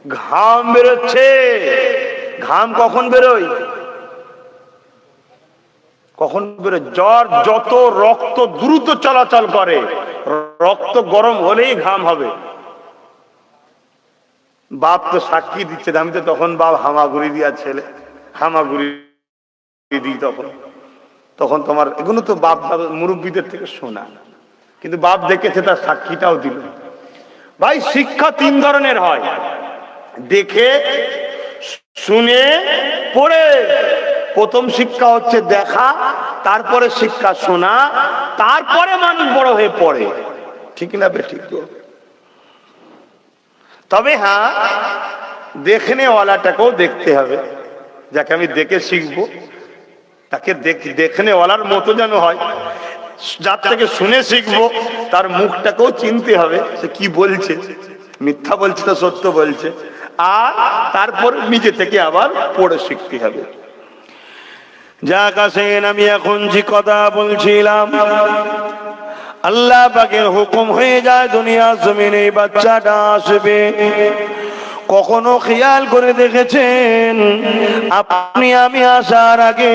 Speaker 1: ঘাম বেরোচ্ছে। ঘাম কখন বেরোয়? কখন বেরো? জ্বর যত রক্ত দ্রুত চলাচল করে, রক্ত গরম হলেই ঘাম হবে। বাপ তো সাক্ষী দিচ্ছে, আমি তো তখন বাপ হামাগুড়ি দিয়া ছেলে, হামাগুড়ি দিই তখন। তখন তোমার এগুলো তো বাপ মুরব্বীদের থেকে শোনা, কিন্তু বাপ দেখেছে, তার সাক্ষীটাও দিল। ভাই শিক্ষা তিন ধরনের হয়, দেখে, শুনে, পড়ে। প্রথম শিক্ষা হচ্ছে দেখা, তারপরে শিক্ষা শোনা, তারপরে মানুষ বড় হয়ে পড়ে। ঠিক না বে? ঠিক তো। তবে হ্যাঁ, দেখনেওয়ালাটাকেও দেখতে হবে, যাকে আমি দেখে শিখবো তাকে দেখনেওয়ালার মতো যেন হয়। যার থেকে শুনে শিখবো তার মুখটাকেও চিনতে হবে, সে কি বলছে, মিথ্যা বলছে না সত্য বলছে। আর তারপর নিজে থেকে আবার পড়ে শিখতে হবে। যাক আসেন, আমি এখন যে কথা বলছিলাম, আল্লাহ পাকের হুকুম হয়ে যায় দুনিয়ার জমিনে বাচ্চাটা আসবে। কখনো খেয়াল করে দেখেছেন আপনি আমি আসার আগে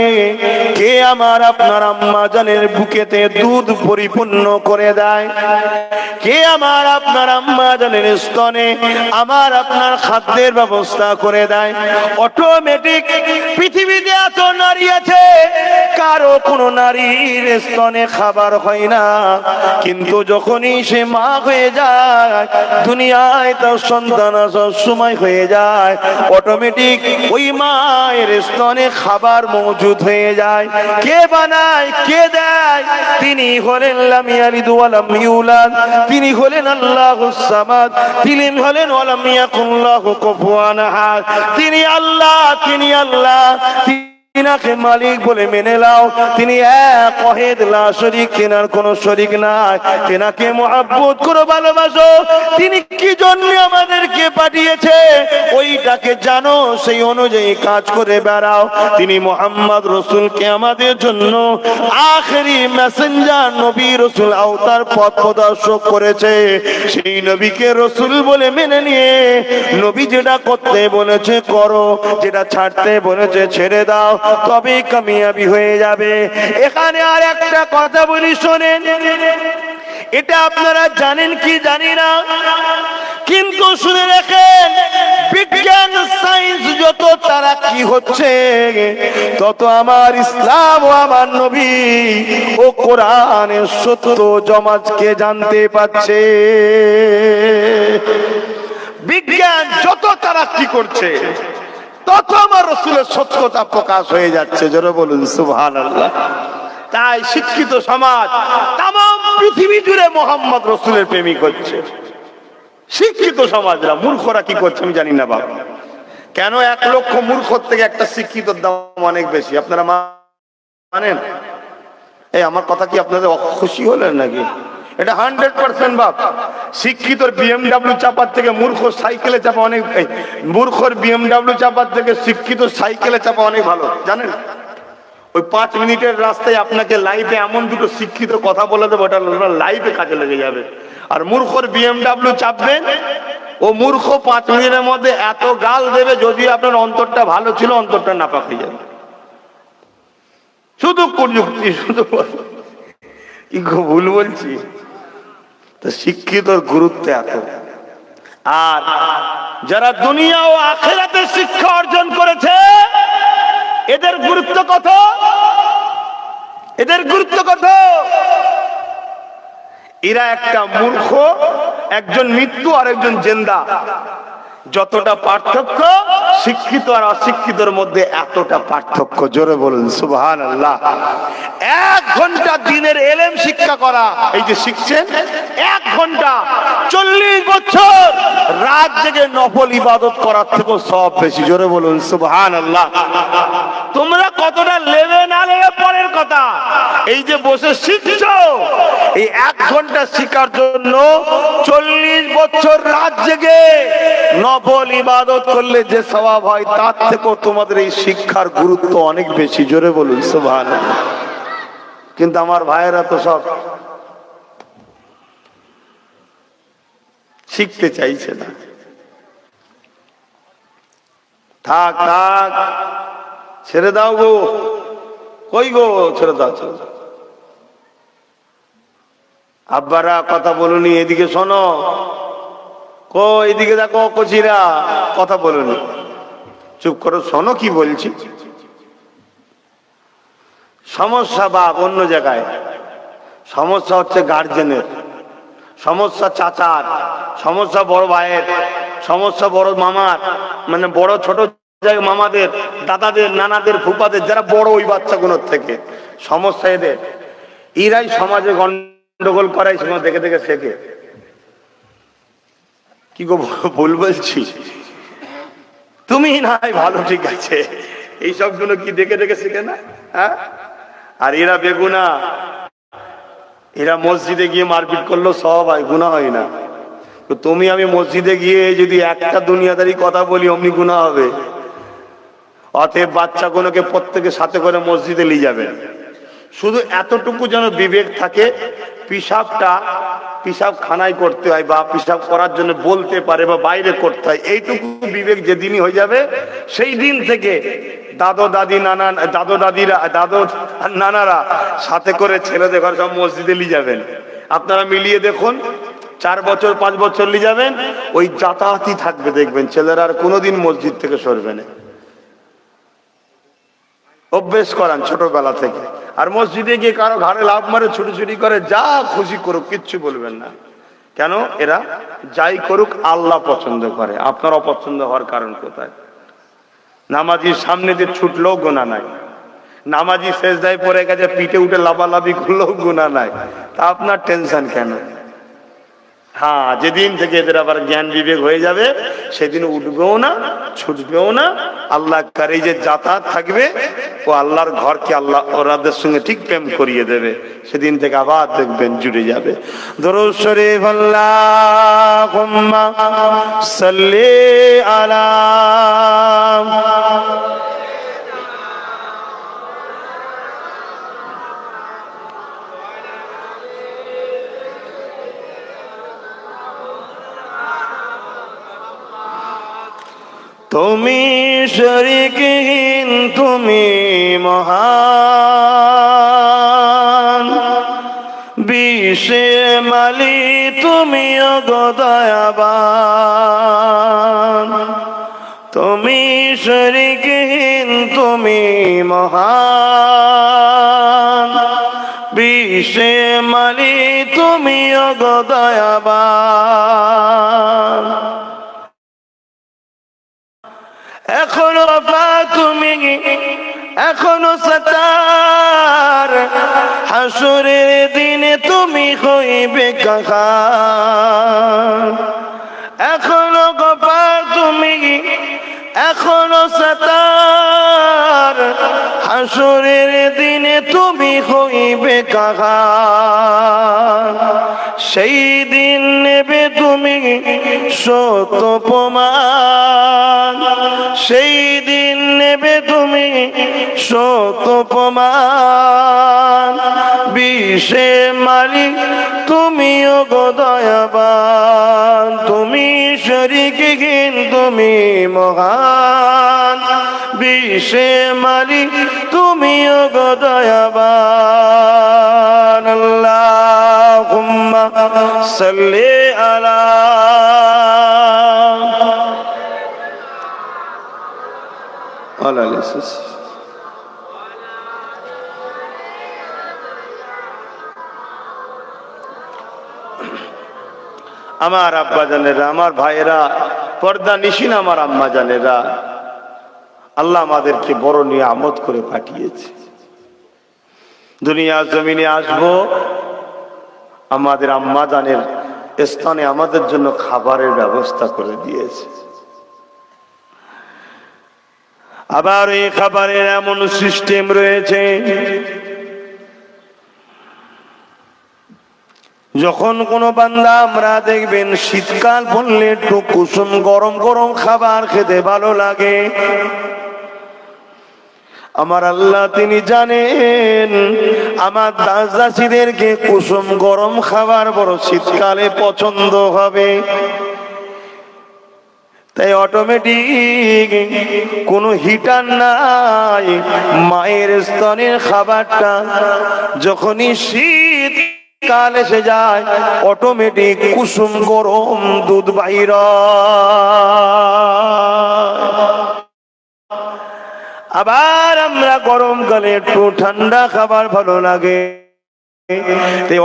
Speaker 1: কে আমার আপনার আম্মা জানের বুকেতে দুধ পরিপূর্ণ করে দেয়? কে আমার আপনার আম্মা জানের স্তনে আমার আপনার খাদ্যের ব্যবস্থা করে দেয়? অটোমেটিক পৃথিবীতে এত নারী আছে, কারো কোনো নারীর স্তনে খাবার হয় না, কিন্তু যখনই সে মা হয়ে যায়, দুনিয়ায় তার সন্তান আসার সময় হয়ে যায়, অটোমেটিক ওই মায়ের স্তনে খাবার মজুদ হয়ে যায়। কে বানায়, কে দেয়? তিনি হলেন লাম ইয়ালিদ ওয়া লাম ইউলাদ, তিনি হলেন আল্লাহুস সামাদ, তিনি হলেন ওয়া লাম ইয়াকুল লাহু কুফুয়ান আহাদ। তিনি আল্লাহ, তিনি আল্লাহ, তিনাকে মালিক বলে মেনে নাও। তিনি এক ওয়াহিদ লা শরীক, তিনার কোনো শরীক নাই। তিনাকে মুহাব্বত করে ভালোবাসো। তিনি কি জন্য আমাদেরকে পাঠিয়েছে ওইটাকে জানো, সেই অনুযায়ী কাজ করে বেড়াও। তিনি মুহাম্মদ রাসূলকে আমাদের জন্য আখেরি মেসেঞ্জার নবী রাসূল আওতার পথ প্রদর্শক করেছে। সেই নবীকে রাসূল বলে মেনে নিয়ে নবী যেটা করতে বলেছে করো, যেটা ছাড়তে বলেছে ছেড়ে দাও, তবে কামিয়াবি হয়ে যাবে। এখানে আর একটা কথা বলি শোনেন, এটা আপনারা জানেন কি জানি না, কিন্তু শুনে রাখেন, বিজ্ঞান সায়েন্স যত তারাক্কি হচ্ছে, তত আমার ইসলাম ও আমার নবী ও কোরআনের সত্য জমাজকে জানতে পারছে। বিজ্ঞান যত তারাক্কি করছে, তত আমার রাসূলের সত্যতা প্রকাশ হয়ে যাচ্ছে। জোরে বলুন সুবহানাল্লাহ। তাই শিক্ষিত সমাজ তামাম পৃথিবী জুড়ে মুহাম্মদ রাসূলের প্রেমিক হচ্ছে। শিক্ষিত সমাজরা, মূর্খরা কি করছে আমি জানি না বাবা। কেন 1 লক্ষ মূর্খর থেকে একটা শিক্ষিতর দাম অনেক বেশি, আপনারা মানেন? এই আমার কথা কি আপনাদের খুশি হলেন নাকি? এটা 100% বাপ। শিক্ষিতর BMW চাপার থেকে মূর্খ সাইকেলে চাপা অনেক, মূর্খর BMW চাপার থেকে শিক্ষিত সাইকেলে চাপা অনেক ভালো, জানেন? ওই 5 মিনিটের রাস্তায় আপনাকে লাইফে এমন দুটো শিক্ষিত কথা বলে দেবো, ওটা লাইফে কাজে লেগে যাবে। আর মূর্খর BMW চাপবেন, ও মূর্খ 5 মিনিটের মধ্যে এত গাল দেবে, যদি আপনার অন্তরটা ভালো ছিল অন্তরটা নাপাক হয়ে যাবে। শুধু প্রযুক্তি, শুধু কি ভুল বলছি? তো শিক্ষিতর গুরুত্ব এত। আর যারা দুনিয়া ও আখিরাতের শিক্ষা অর্জন করেছে, এদের গুরুত্ব কত? এদের গুরুত্ব কত? এরা একটা মূর্খ, একজন মৃত্যু আর একজন জিন্দা। যতটা পার্থক্য শিক্ষিত আর অশিক্ষিতর মধ্যে, এতটা পার্থক্য। জোরে বলুন সুবহানাল্লাহ। 1 ঘন্টা দিনের এলেম শিক্ষা করা, এই যে শিখছেন 1 ঘন্টা, 40 বছর রাত জেগে নফল ইবাদত করার থেকে সব বেশি। জোরে বলুন সুবহানাল্লাহ। তোমরা কতটা লেবে না লেবে পরের কথা, এই যে বসে শিখছো, এই 1 ঘন্টা শিখার জন্য 40 বছর রাত জেগে নফল ইবাদত করলে যে সওয়াব হয়, তার থেকেও তোমাদের এই শিক্ষার গুরুত্ব অনেক বেশি। জোরে বলুন সুবহানাল্লাহ। কিন্তু আমার ভাইয়েরা তো সব শিখতে চাইছে না। থাক থাক, ছেড়ে দাও গো, কই গো ছেড়ে দাও, ছেড়ে দাও। আব্বারা কথা বলুনি, এদিকে শোনো, কো এদিকে দেখো, কচিরা কথা বলুনি, চুপ করো, শোনো কি বলছি। সমস্যা বাপ অন্য জায়গায়, সমস্যা হচ্ছে গার্জেনের, সমস্যা চাচার, সমস্যা বড় ভাইয়ের, সমস্যা বড় মামার, মানে বড় ছোট মামাদের, দাদাদের, নানাদের, ফুপাদের, যারা বড় ওই বাচ্চাগুলোর থেকে। সমস্যা এদের, এরাই সমাজে গন্ডগোল করাই সময় দেখে দেখে শেখে। কি গো ভুল বলছি? তুমি নাই ভালো, ঠিক আছে, এই সবগুলো কি দেখে দেখে শেখে না? হ্যাঁ, আর এরা বেগুনা, এরা মসজিদে গিয়ে মারপিট করলো সব হয়, গুনাহ হয় না। তো তুমি আমি মসজিদে গিয়ে যদি একটা দুনিয়াদারি কথা বলি, অমনি গুনাহ হবে। অতএব বাচ্চাগুলোকে প্রত্যেকের সাথে করে মসজিদে নিয়ে যাবে, শুধু এতটুকু যেন বিবেক থাকে, পিশাব খানায় করতে হয় বা পিশাব করার জন্য বলতে পারে বা বাইরে করতে হয়, এইটুকু বিবেক যেদিনই হয়ে যাবে, সেই দিন থেকে দাদু আর নানারা সাথে করে ছেলেদের ঘর সব মসজিদে নিয়ে যাবেন। আপনারা মিলিয়ে দেখুন, 4 বছর 5 বছর নিয়ে যাবেন, ওই যাতায়াতই থাকবে, দেখবেন ছেলেরা আর কোনোদিন মসজিদ থেকে সরবে না। অভ্যেস করান ছোটবেলা থেকে। আর মসজিদে গিয়ে কারো ঘাড়ে লাফ মারে, ছুটি করে, যা খুশি করুক, কিচ্ছু বলবেন না। কেন? এরা যাই করুক আল্লাহ পছন্দ করে, আপনার অপছন্দ হওয়ার কারণ কোথায়? নামাজির সামনে দিয়ে ছুটলেও গুনাহ নাই, নামাজি সেজদায় পড়ে গেছে পিঠে উঠে লাফালাফি করলেও গুনাহ নাই, তা আপনার টেনশন কেন? হ্যাঁ, যেদিন থেকে এদের আবার জ্ঞান বিবেক হয়ে যাবে, সেদিন উঠবেও না, ছুটবেও না, আল্লাহ কার এই যে যাতায়াত থাকবে, ও আল্লাহর ঘরকে আল্লাহ ওরাদের সঙ্গে ঠিক প্রেম করিয়ে দেবে, সেদিন থেকে আবার দেখবেন জুড়ে যাবে। দরুদ শরীফ আল্লাহুম্মা সাল্লি আলা তুমি শরীকহীন, তুমি মহান, বিশ্বে মালি তুমি দয়াবান। তুমি শরীকহীন, তুমি মহান, বিশ্বে মালি তুমি দয়াবান। এখনো তুমি, এখনো সতার, হাসরের দিনে তুমি হইবে কাহার। এখনো গফার তুমি, এখনো সতার, হাসরের দিনে তুমি হইবে কাহার। সেই দিন নেবে তুমি শত প্রমাণ, সেই দিন নেবে তুমি শত প্রমাণ, বিশ্বে মালিক তুমিও গো দয়াবান। তুমি শরীকহীন, তুমি মহান, বিশ্বে মালিক তুমিও গো দয়াবান। আল্লাহুম্মা সাল্লি আলা আমার আব্বা জানেরা, আমার ভাইয়েরা, পর্দা নিশিন আমার আম্মা জানেরা, আল্লাহ আমাদেরকে বড় নিয়ামত করে পাঠিয়েছে। দুনিয়া জমিনে আসবো, আমাদের আম্মা জানের স্থানে আমাদের জন্য খাবারের ব্যবস্থা করে দিয়েছে। আবার এই খাবারের এমন সিস্টেম রয়েছে, যখন কোন বান্দা, আমরা দেখবেন শীতকাল পড়লে একটু কুসুম গরম গরম খাবার খেতে ভালো লাগে। আমার আল্লাহ তিনি জানেন আমার দাস দাসীদেরকে কুসুম গরম খাবার বড় শীতকালে পছন্দ হবে। তাই অটোমেটিক কোনো হিটার নাই। মায়ের স্তনের খাবারটা যখনই শীত কাল এসে যায় অটোমেটিক কুসুম গরম দুধ বাইর। আবার আমরা গরমকালে একটু ঠান্ডা খাবার ভালো লাগে,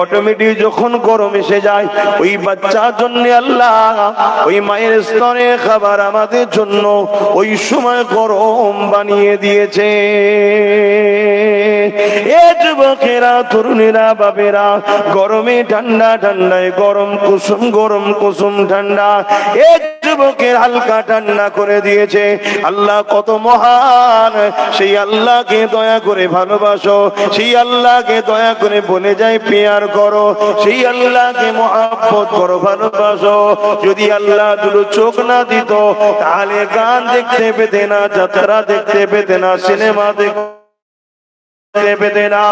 Speaker 1: অটোমেটিক যখন গরম এসে যায় ওই বাচ্চার জন্য আল্লাহ ওই মায়ের স্তনের খাবার আমাদের জন্য ওই সময় গরম বানিয়ে দিয়েছে। এ যুবকেরা, তরুণেরা, বাবেরা, গরমে ঠান্ডা, ঠান্ডায় গরম কুসুম ঠান্ডা, এ যুবকের হালকা ঠান্ডা করে দিয়েছে। আল্লাহ কত মহান, সেই আল্লাহকে দয়া করে ভালোবাসো, সেই আল্লাহকে দয়া করে বলে যায় পেয়ার করো, সেই আল্লাহকে মহব্বত করো, ভালোবাসো। যদি আল্লাহ দুটো চোখ না দিত তাহলে গান দেখতে পেতে না, যাত্রা দেখতে পেতে না, সিনেমা দেখতে পেতে না,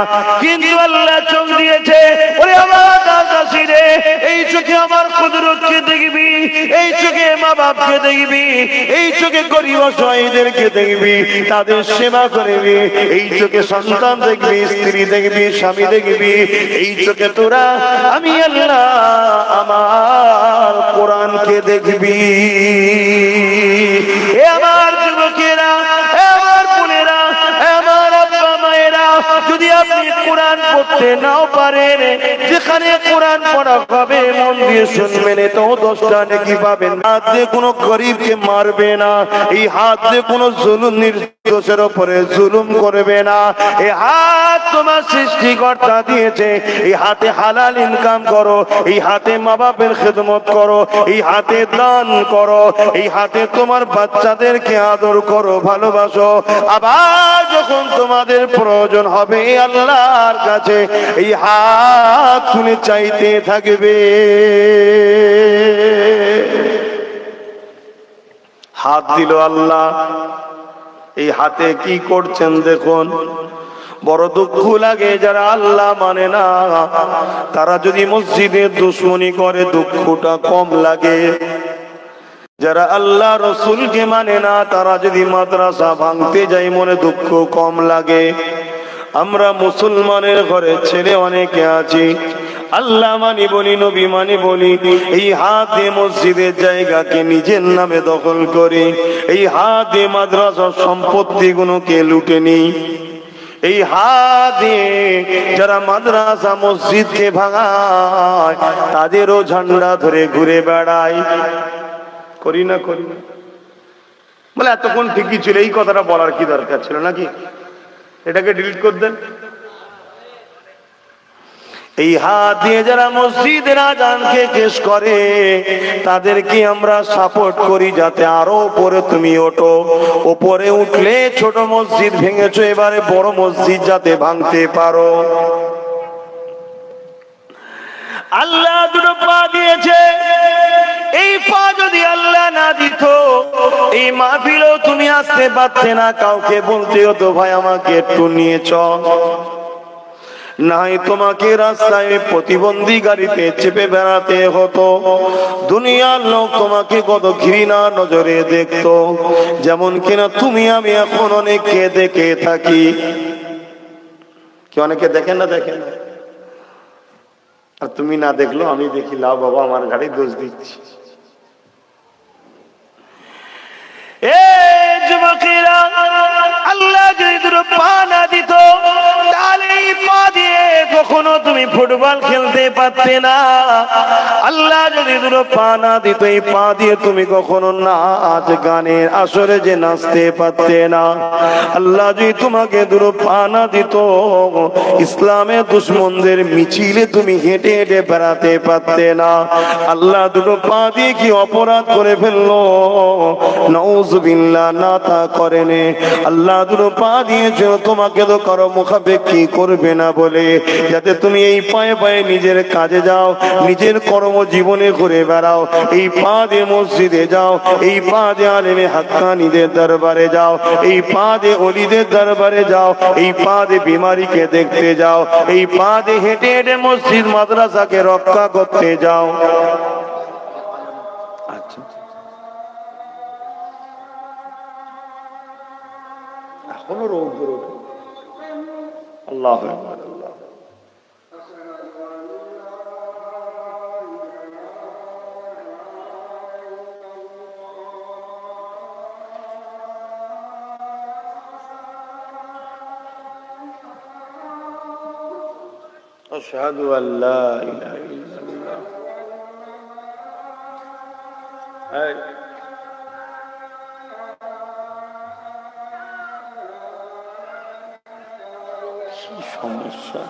Speaker 1: কিন্তু আল্লাহ চোখ দিয়েছে। ওরে আমার দাসী রে, এই চোখে আমার কুদরতকে দেখবি, এই চোখে মা বাপকে দেখবি, এই চোখে গরিব অসহায়দেরকে দেখবি, তাদের সেবা করবি, এই চোখে সন্তান দেখবি, স্ত্রী দেখবি, স্বামী দেখবি, এই চোখে তোরা আমি আল্লাহ আমার কোরআনকে দেখবি। এ আমার যুবকেরা, আমার বোনেরা, আমার আব্বা মায়েরা, যদি আপনি কোরআন পড়তে নাও পারেন, যেখানে কোরআন পড়া হবে মন দিয়ে শুনবেন, তো 10টা নেকি পাবেন। হাত দিয়ে কোনো গরিবকে মারবে না, এই হাত দিয়ে কোনো জুলুম নির্দোষের উপরে জুলুম করবে না। এই হাত তোমার সৃষ্টিকর্তা দিয়েছে, এই হাতে হালাল ইনকাম করো, এই হাতে মা বাপের খেদমত করো, এই হাতে দান করো, এই হাতে তোমার বাচ্চাদেরকে আদর করো, ভালোবাসো। আবার যখন তোমাদের প্রয়োজন হবে আল্লাহর কাছে এই হাত তুলে চাইতে থাকবে। হাত দিল আল্লাহ, এই হাতে কি করছেন দেখুন। বড় দুঃখ লাগে যারা আল্লাহ মানে না, তারা যদি মসজিদে দুশ্মনী করে দুঃখটা কম লাগে। যারা আল্লাহ রসুলকে মানে না, তারা যদি মাদ্রাসা ভাঙতে যায় মনে দুঃখ কম লাগে। আমরা মুসলমানের ঘরে ছেলে অনেকে আছি, আল্লাহ মানি বলি, নবী মানি বলি, এই হাতে মসজিদের জায়গাকে নিজের নামে দখল করি, এই হাতে মাদ্রাসার সম্পত্তিগুলোকে লুটে নিই, এই হাত দিয়ে যারা মাদ্রাসা মসজিদকে ভাঙায় তাদেরও ঝান্ডা ধরে ঘুরে বেড়ায়। করি না করি না বলে এতক্ষণ ঠিকই ছিল, এই কথাটা বলার কি দরকার ছিল নাকি? এটাকে ডিলিট করে দেন। এই হাত দিয়ে যারা মসজিদের আযানকে কেস করে তাদেরকে আমরা সাপোর্ট করি যাতে আরো উপরে তুমি ওঠো। উপরে উঠলে ছোট মসজিদ ভেঙেছো, এবারে বড় মসজিদ যাতে ভাঙতে পারো। আল্লাহ দুটো পা দিয়েছে, এই পা যদি আল্লাহ না দিত এই মাহফিলও তুমি আসতে পারতে না, কাউকে বলতে হতো ভাই আমাকে একটু নিয়ে চল, নাই তোমাকে রাস্তায় প্রতিবন্ধী গাড়িতে চেপে বেড়াতে হতো। দুনিয়ার লোক তোমাকে কত ঘৃণা নজরে দেখতো, যেমন কিনা তুমি আমি এখন অনেককে দেখে থাকি। কি অনেকে দেখে না? দেখে না। আর তুমি না দেখলো আমি দেখি, লাও বাবা আমার গাড়ি দোষ দিচ্ছি। যুবকেরা, আল্লাহ যদি দুটো পা না দিত তাহলে এই পা দিয়ে কখনো তুমি ফুটবল খেলতে পারতে না। আল্লাহ যদি দুটো পা না দিত এই পা দিয়ে তুমি কখনো নাচ গানের আসরে যে নাচতে পারতে না। আল্লাহ যদি তোমাকে দুটো পা না দিত ইসলামের দুশমনদের মিছিলে তুমি হেঁটে হেঁটে বেড়াতে পারতে না। আল্লাহ দুটো পা দিয়ে কি অপরাধ করে ফেললো? নাউযুবিল্লাহ, না তা করেনি। আল্লাহ দুটো পা দিয়েছে তোমাকে তো কারো মুখাপেক্ষী করবে না বলে, যাতে তুমি এই পায়ে পায়ে নিজের কাজে যাও, নিজের কর্মজীবনে ঘুরে বেড়াও। এই পা দিয়ে মসজিদে যাও, এই পা দিয়ে আলেমে হাক্কানীদের দরবারে যাও, এই পা দিয়ে ওলিদের দরবারে যাও, এই পা দিয়ে বিমারিকে দেখতে যাও, এই পা দিয়ে হেঁটে হেঁটে মসজিদ মাদ্রাসাকে রক্ষা করতে যাও। এখনো রৌদ্র ওঠে। আল্লাহ আকবার, আল্লাহ। আশহাদু আল্লা ইলাহা ইল্লাল্লাহ। এই কি সমস্যা!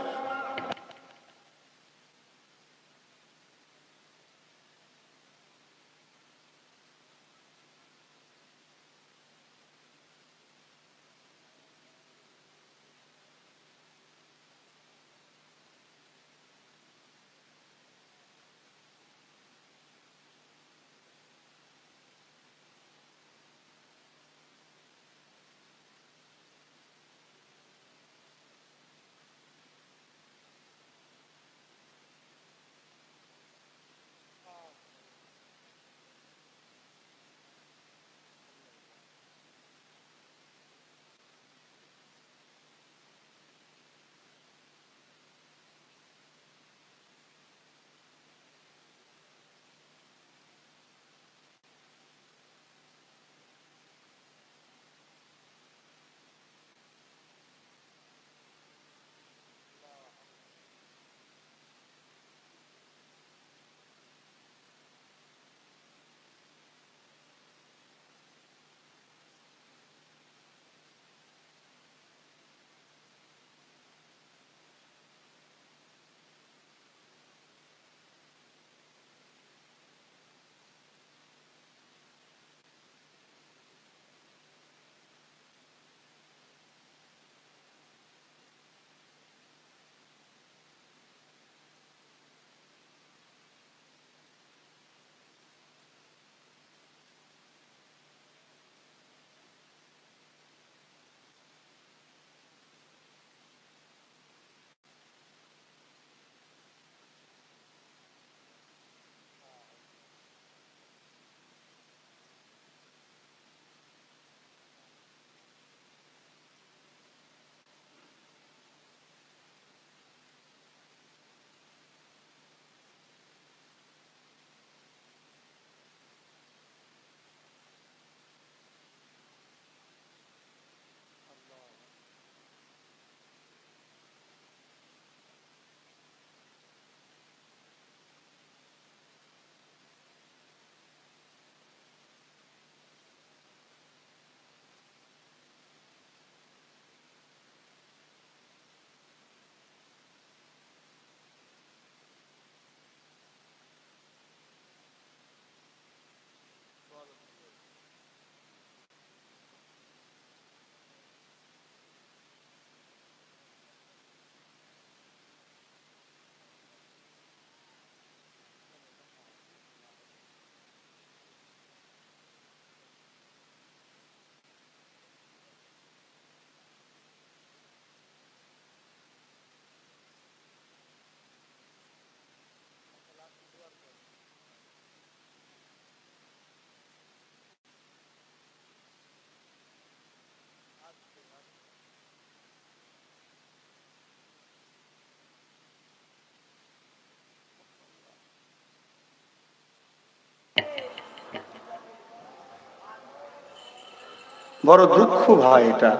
Speaker 1: বড় দুঃখ ভাই এটা।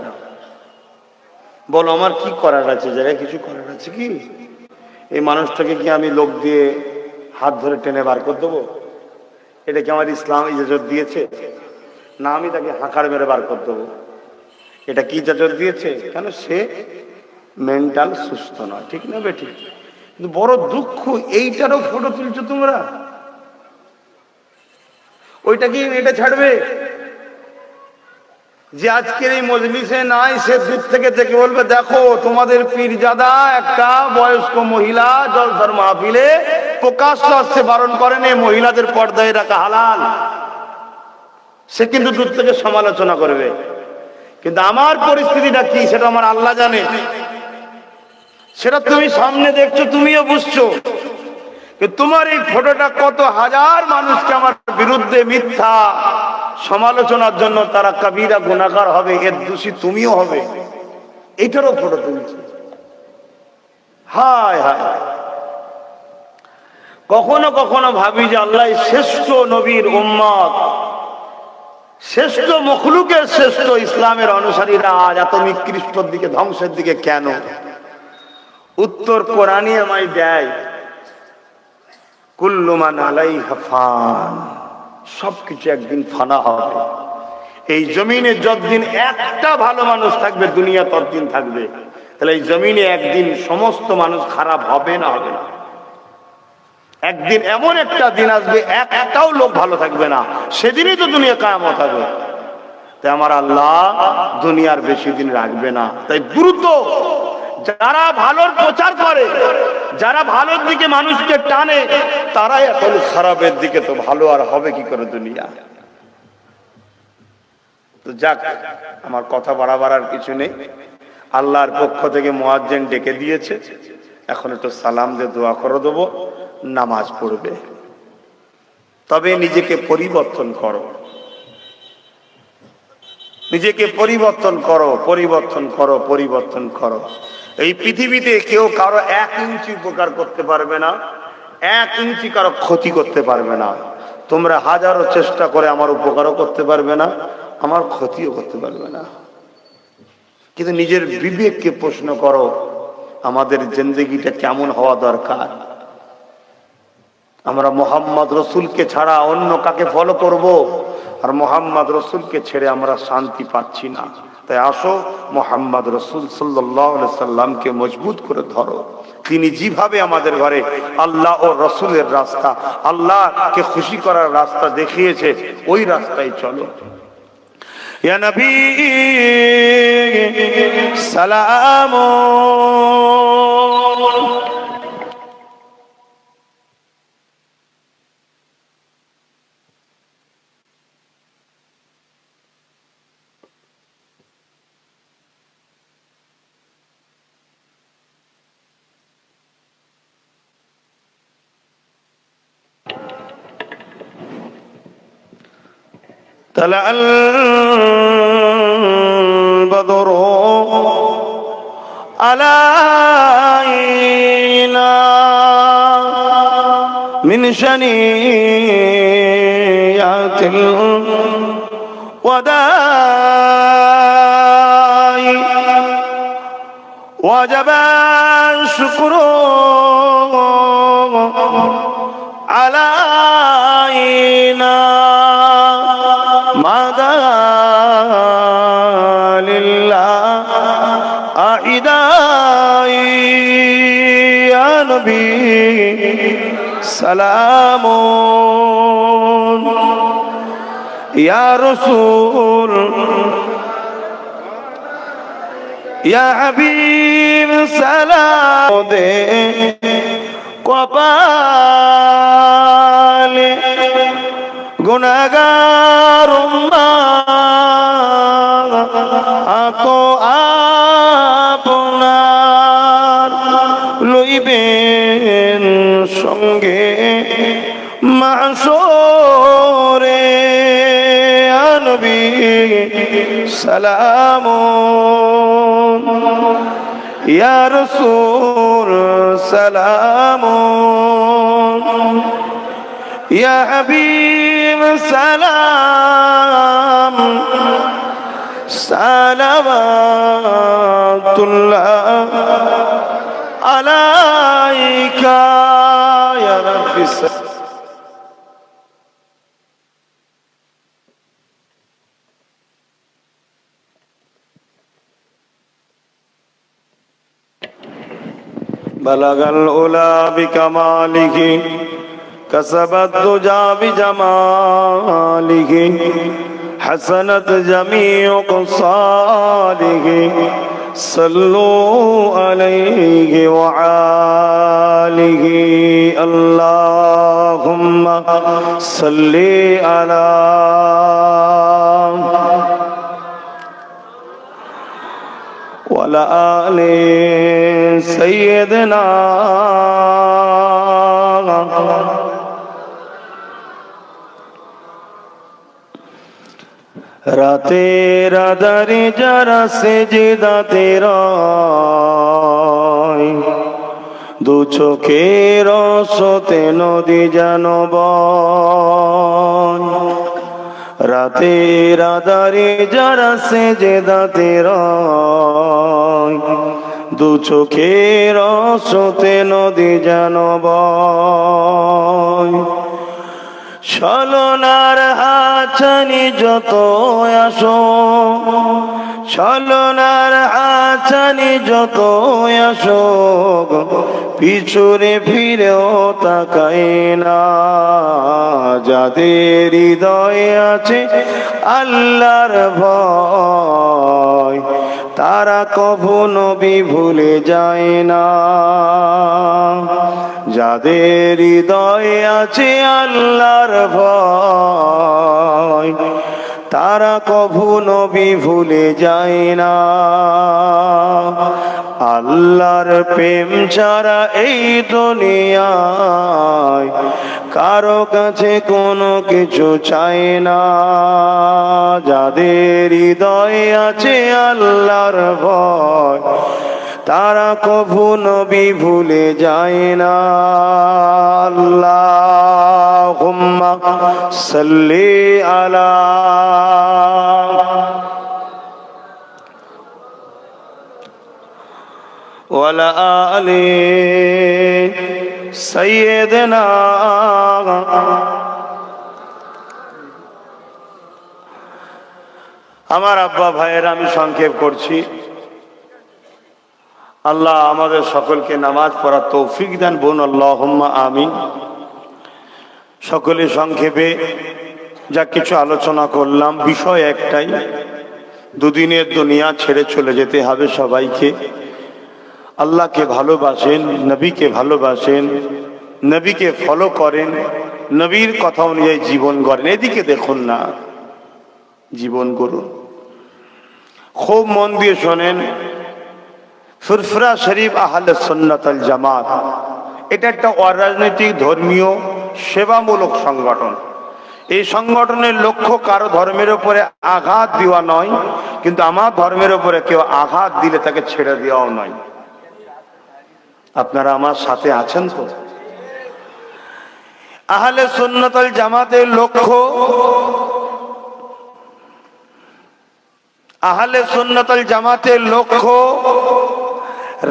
Speaker 1: বলো আমার কি করার আছে? জায়গায় কিছু করার আছে কি? এই মানুষটাকে কি আমি লোক দিয়ে হাত ধরে টেনে বার করে দেবো? এটা কি আমার ইসলাম ইজাজত দিয়েছে? না আমি তাকে হাঁকার মেরে বার করে দেবো? এটা কি ইজাজত দিয়েছে? কেন সে মেন্টাল সুস্থ নয়, ঠিক না বে? ঠিক। কিন্তু বড় দুঃখ, এইটারও ফটো তুলছো তোমরা। ওইটা কি এটা ছাড়বে? যে আজকের এই মজলিসে নাই, সে দূর থেকে দেখে বলবে দেখো তোমাদের পীরজাদা একটা বয়স্ক মহিলা জলসার মাহফিলে প্রকাশ্য আসতে বারণ করেন এই মহিলাদের পর্দায় রাখা হালাল। সে কিন্তু দূর থেকে সমালোচনা করবে। কিন্তু আমার পরিস্থিতিটা কি সেটা আমার আল্লাহ জানে। সেটা তুমি সামনে দেখছো, তুমিও বুঝছো। তোমার এই ফটোটা কত হাজার মানুষকে আমার বিরুদ্ধে মিথ্যা সমালোচনার জন্য তারা কবিরা গুনাহগার হবে, এর দোষী তুমিও হবে, এইটারও ফটো তুলছে। হায় হায়, কখনো কখনো ভাবি যে আল্লাহ শ্রেষ্ঠ নবীর উম্মত, শ্রেষ্ঠ মখলুকের শ্রেষ্ঠ ইসলামের অনুসারীরা আজ এত নিকৃষ্টর দিকে, ধ্বংসের দিকে কেন? উত্তর কোরআনই আমায় দেয়, কুল্লু মান আলাইহা ফান, সবকিছু একদিন ফানা হবে। এই জমিনে যতদিন একটা ভালো মানুষ থাকবে দুনিয়া ততদিন থাকবে। তাহলে এই জমিনে একদিন সমস্ত মানুষ খারাপ হবে না? হবে না? একদিন এমন একটা দিন আসবে একটাও লোক ভালো থাকবে না, সেদিনই তো দুনিয়া কায়ামত হবে। তাই আমার আল্লাহ দুনিয়ার বেশি দিন রাখবে না। তাই দ্রুত যারা ভালোর প্রচার করে, যারা ভালোর দিকে মানুষকে টানে, তারাই এখন খারাপের দিকে, তো ভালো আর হবে কি করে দুনিয়া? তো যাক, আমার কথা বাড়াবার আর কিছু নেই। আল্লাহর পক্ষ থেকে মুয়াজ্জিন ডেকে দিয়েছে, এখন একটু সালাম দিয়ে দোয়া করে দেবো, নামাজ পড়বে। তবে নিজেকে পরিবর্তন করো, নিজেকে পরিবর্তন করো, পরিবর্তন করো, পরিবর্তন করো। এই পৃথিবীতে কেউ কারো 1 ইঞ্চি উপকার করতে পারবে না, 1 ইঞ্চি কারো ক্ষতি করতে পারবে না। তোমরা হাজারো চেষ্টা করে আমার উপকারও করতে পারবে না, আমার ক্ষতিও করতে পারবে না। কিন্তু নিজের বিবেককে প্রশ্ন করো, আমাদের জিন্দেগিটা কেমন হওয়া দরকার? আমরা মোহাম্মদ রসুলকে ছাড়া অন্য কাকে ফলো করব? আর মোহাম্মদ রসুলকে ছেড়ে আমরা শান্তি পাচ্ছি না। তাই আসো, মোহাম্মদ রসুল সাল্লাল্লাহু আলাইহি সাল্লামকে মজবুত করে ধরো। তিনি যেভাবে আমাদের ঘরে আল্লাহ ও রসুলের রাস্তা, আল্লাহকে খুশি করার রাস্তা দেখিয়েছে, ওই রাস্তায় চলো। ইয়া নবী সালাম, طلع البدر علينا من شنيعة الوداع وجب الشكر علينا ماذا لله أعدائي يا نبي سلام يا رسول يا حبيب سلام دے কপাল গুনাহগার উম্মত আপনার লইবেন সঙ্গে মাহশরে ইয়া নবী সালাম ইয়া রাসূল সালাম ইয়া হাবিব সালাম সালাওয়াতুল্লাহ আলাইকা ইয়া রাব্বি বালাগাল উলা বিকামালিহি كسبت دجى بجماله حسنت جميع خصاله صلوا عليه وآله اللهم صل على وعلى آل سيدنا রাতের আধারে যারা সেজদাতে রয়, দু চোখের রসতে নদী যেন বয়। রাতের আধারে যারা সেজদাতে রয়, দু চোখের রসতে নদী যেন বয়। ছলনার হাছানি যত আসো, ছলনার হাছানি যত আসো, পিছনে ফিরেও তাকায় না। যাদের হৃদয়ে আছে আল্লাহর ভয়, তারা কখনো নবী ভুলে যায় না। যাদের হৃদয়ে আছে আল্লাহর ভয়, তারা কভু নবী ভুলে যায় না। আল্লাহর প্রেম ছাড়া এই দুনিয়ায় কারো কাছে কোনো কিছু চায় না। যাদের হৃদয়ে আছে আল্লাহর ভয়, তারা কভু নবী ভুলে যায় না। আল্লাহুম্মা সাল্লি আলা ওয়ালা আলি সাইয়্যিদিনা। আমার আব্বা ভাইয়ের আমি সংক্ষেপ করছি। আল্লাহ আমাদের সকলকে নামাজ পড়ার তৌফিক দেন, বোন আল্লাহুম্মা আমিন। সকলে সংক্ষেপে যা কিছু আলোচনা করলাম, বিষয় একটাই, দুদিনের দুনিয়া ছেড়ে চলে যেতে হবে সবাইকে। আল্লাহকে ভালোবাসেন, নবীকে ভালোবাসেন, নবীকে ফলো করেন, নবীর কথা অনুযায়ী জীবন গড়েন। এদিকে দেখুন না, জীবন করুন। খুব মন দিয়ে শোনেন, ফুরফুরা শরীফ আহলে সুন্নাত ওয়াল জামাত এটা একটা অরাজনৈতিক ধর্মীয় সেবামূলক সংগঠন। এই সংগঠনের লক্ষ্য কারো ধর্মের উপরে আঘাত দেওয়া নয়, কিন্তু আমার ধর্মের উপরে কেউ আঘাত দিলে তাকে ছেড়ে দেওয়াও নয়। আপনারা আমার সাথে আছেন তো? আহলে সুন্নাত ওয়াল জামাতের লক্ষ্য, আহলে সুন্নাত ওয়াল জামাতের লক্ষ্য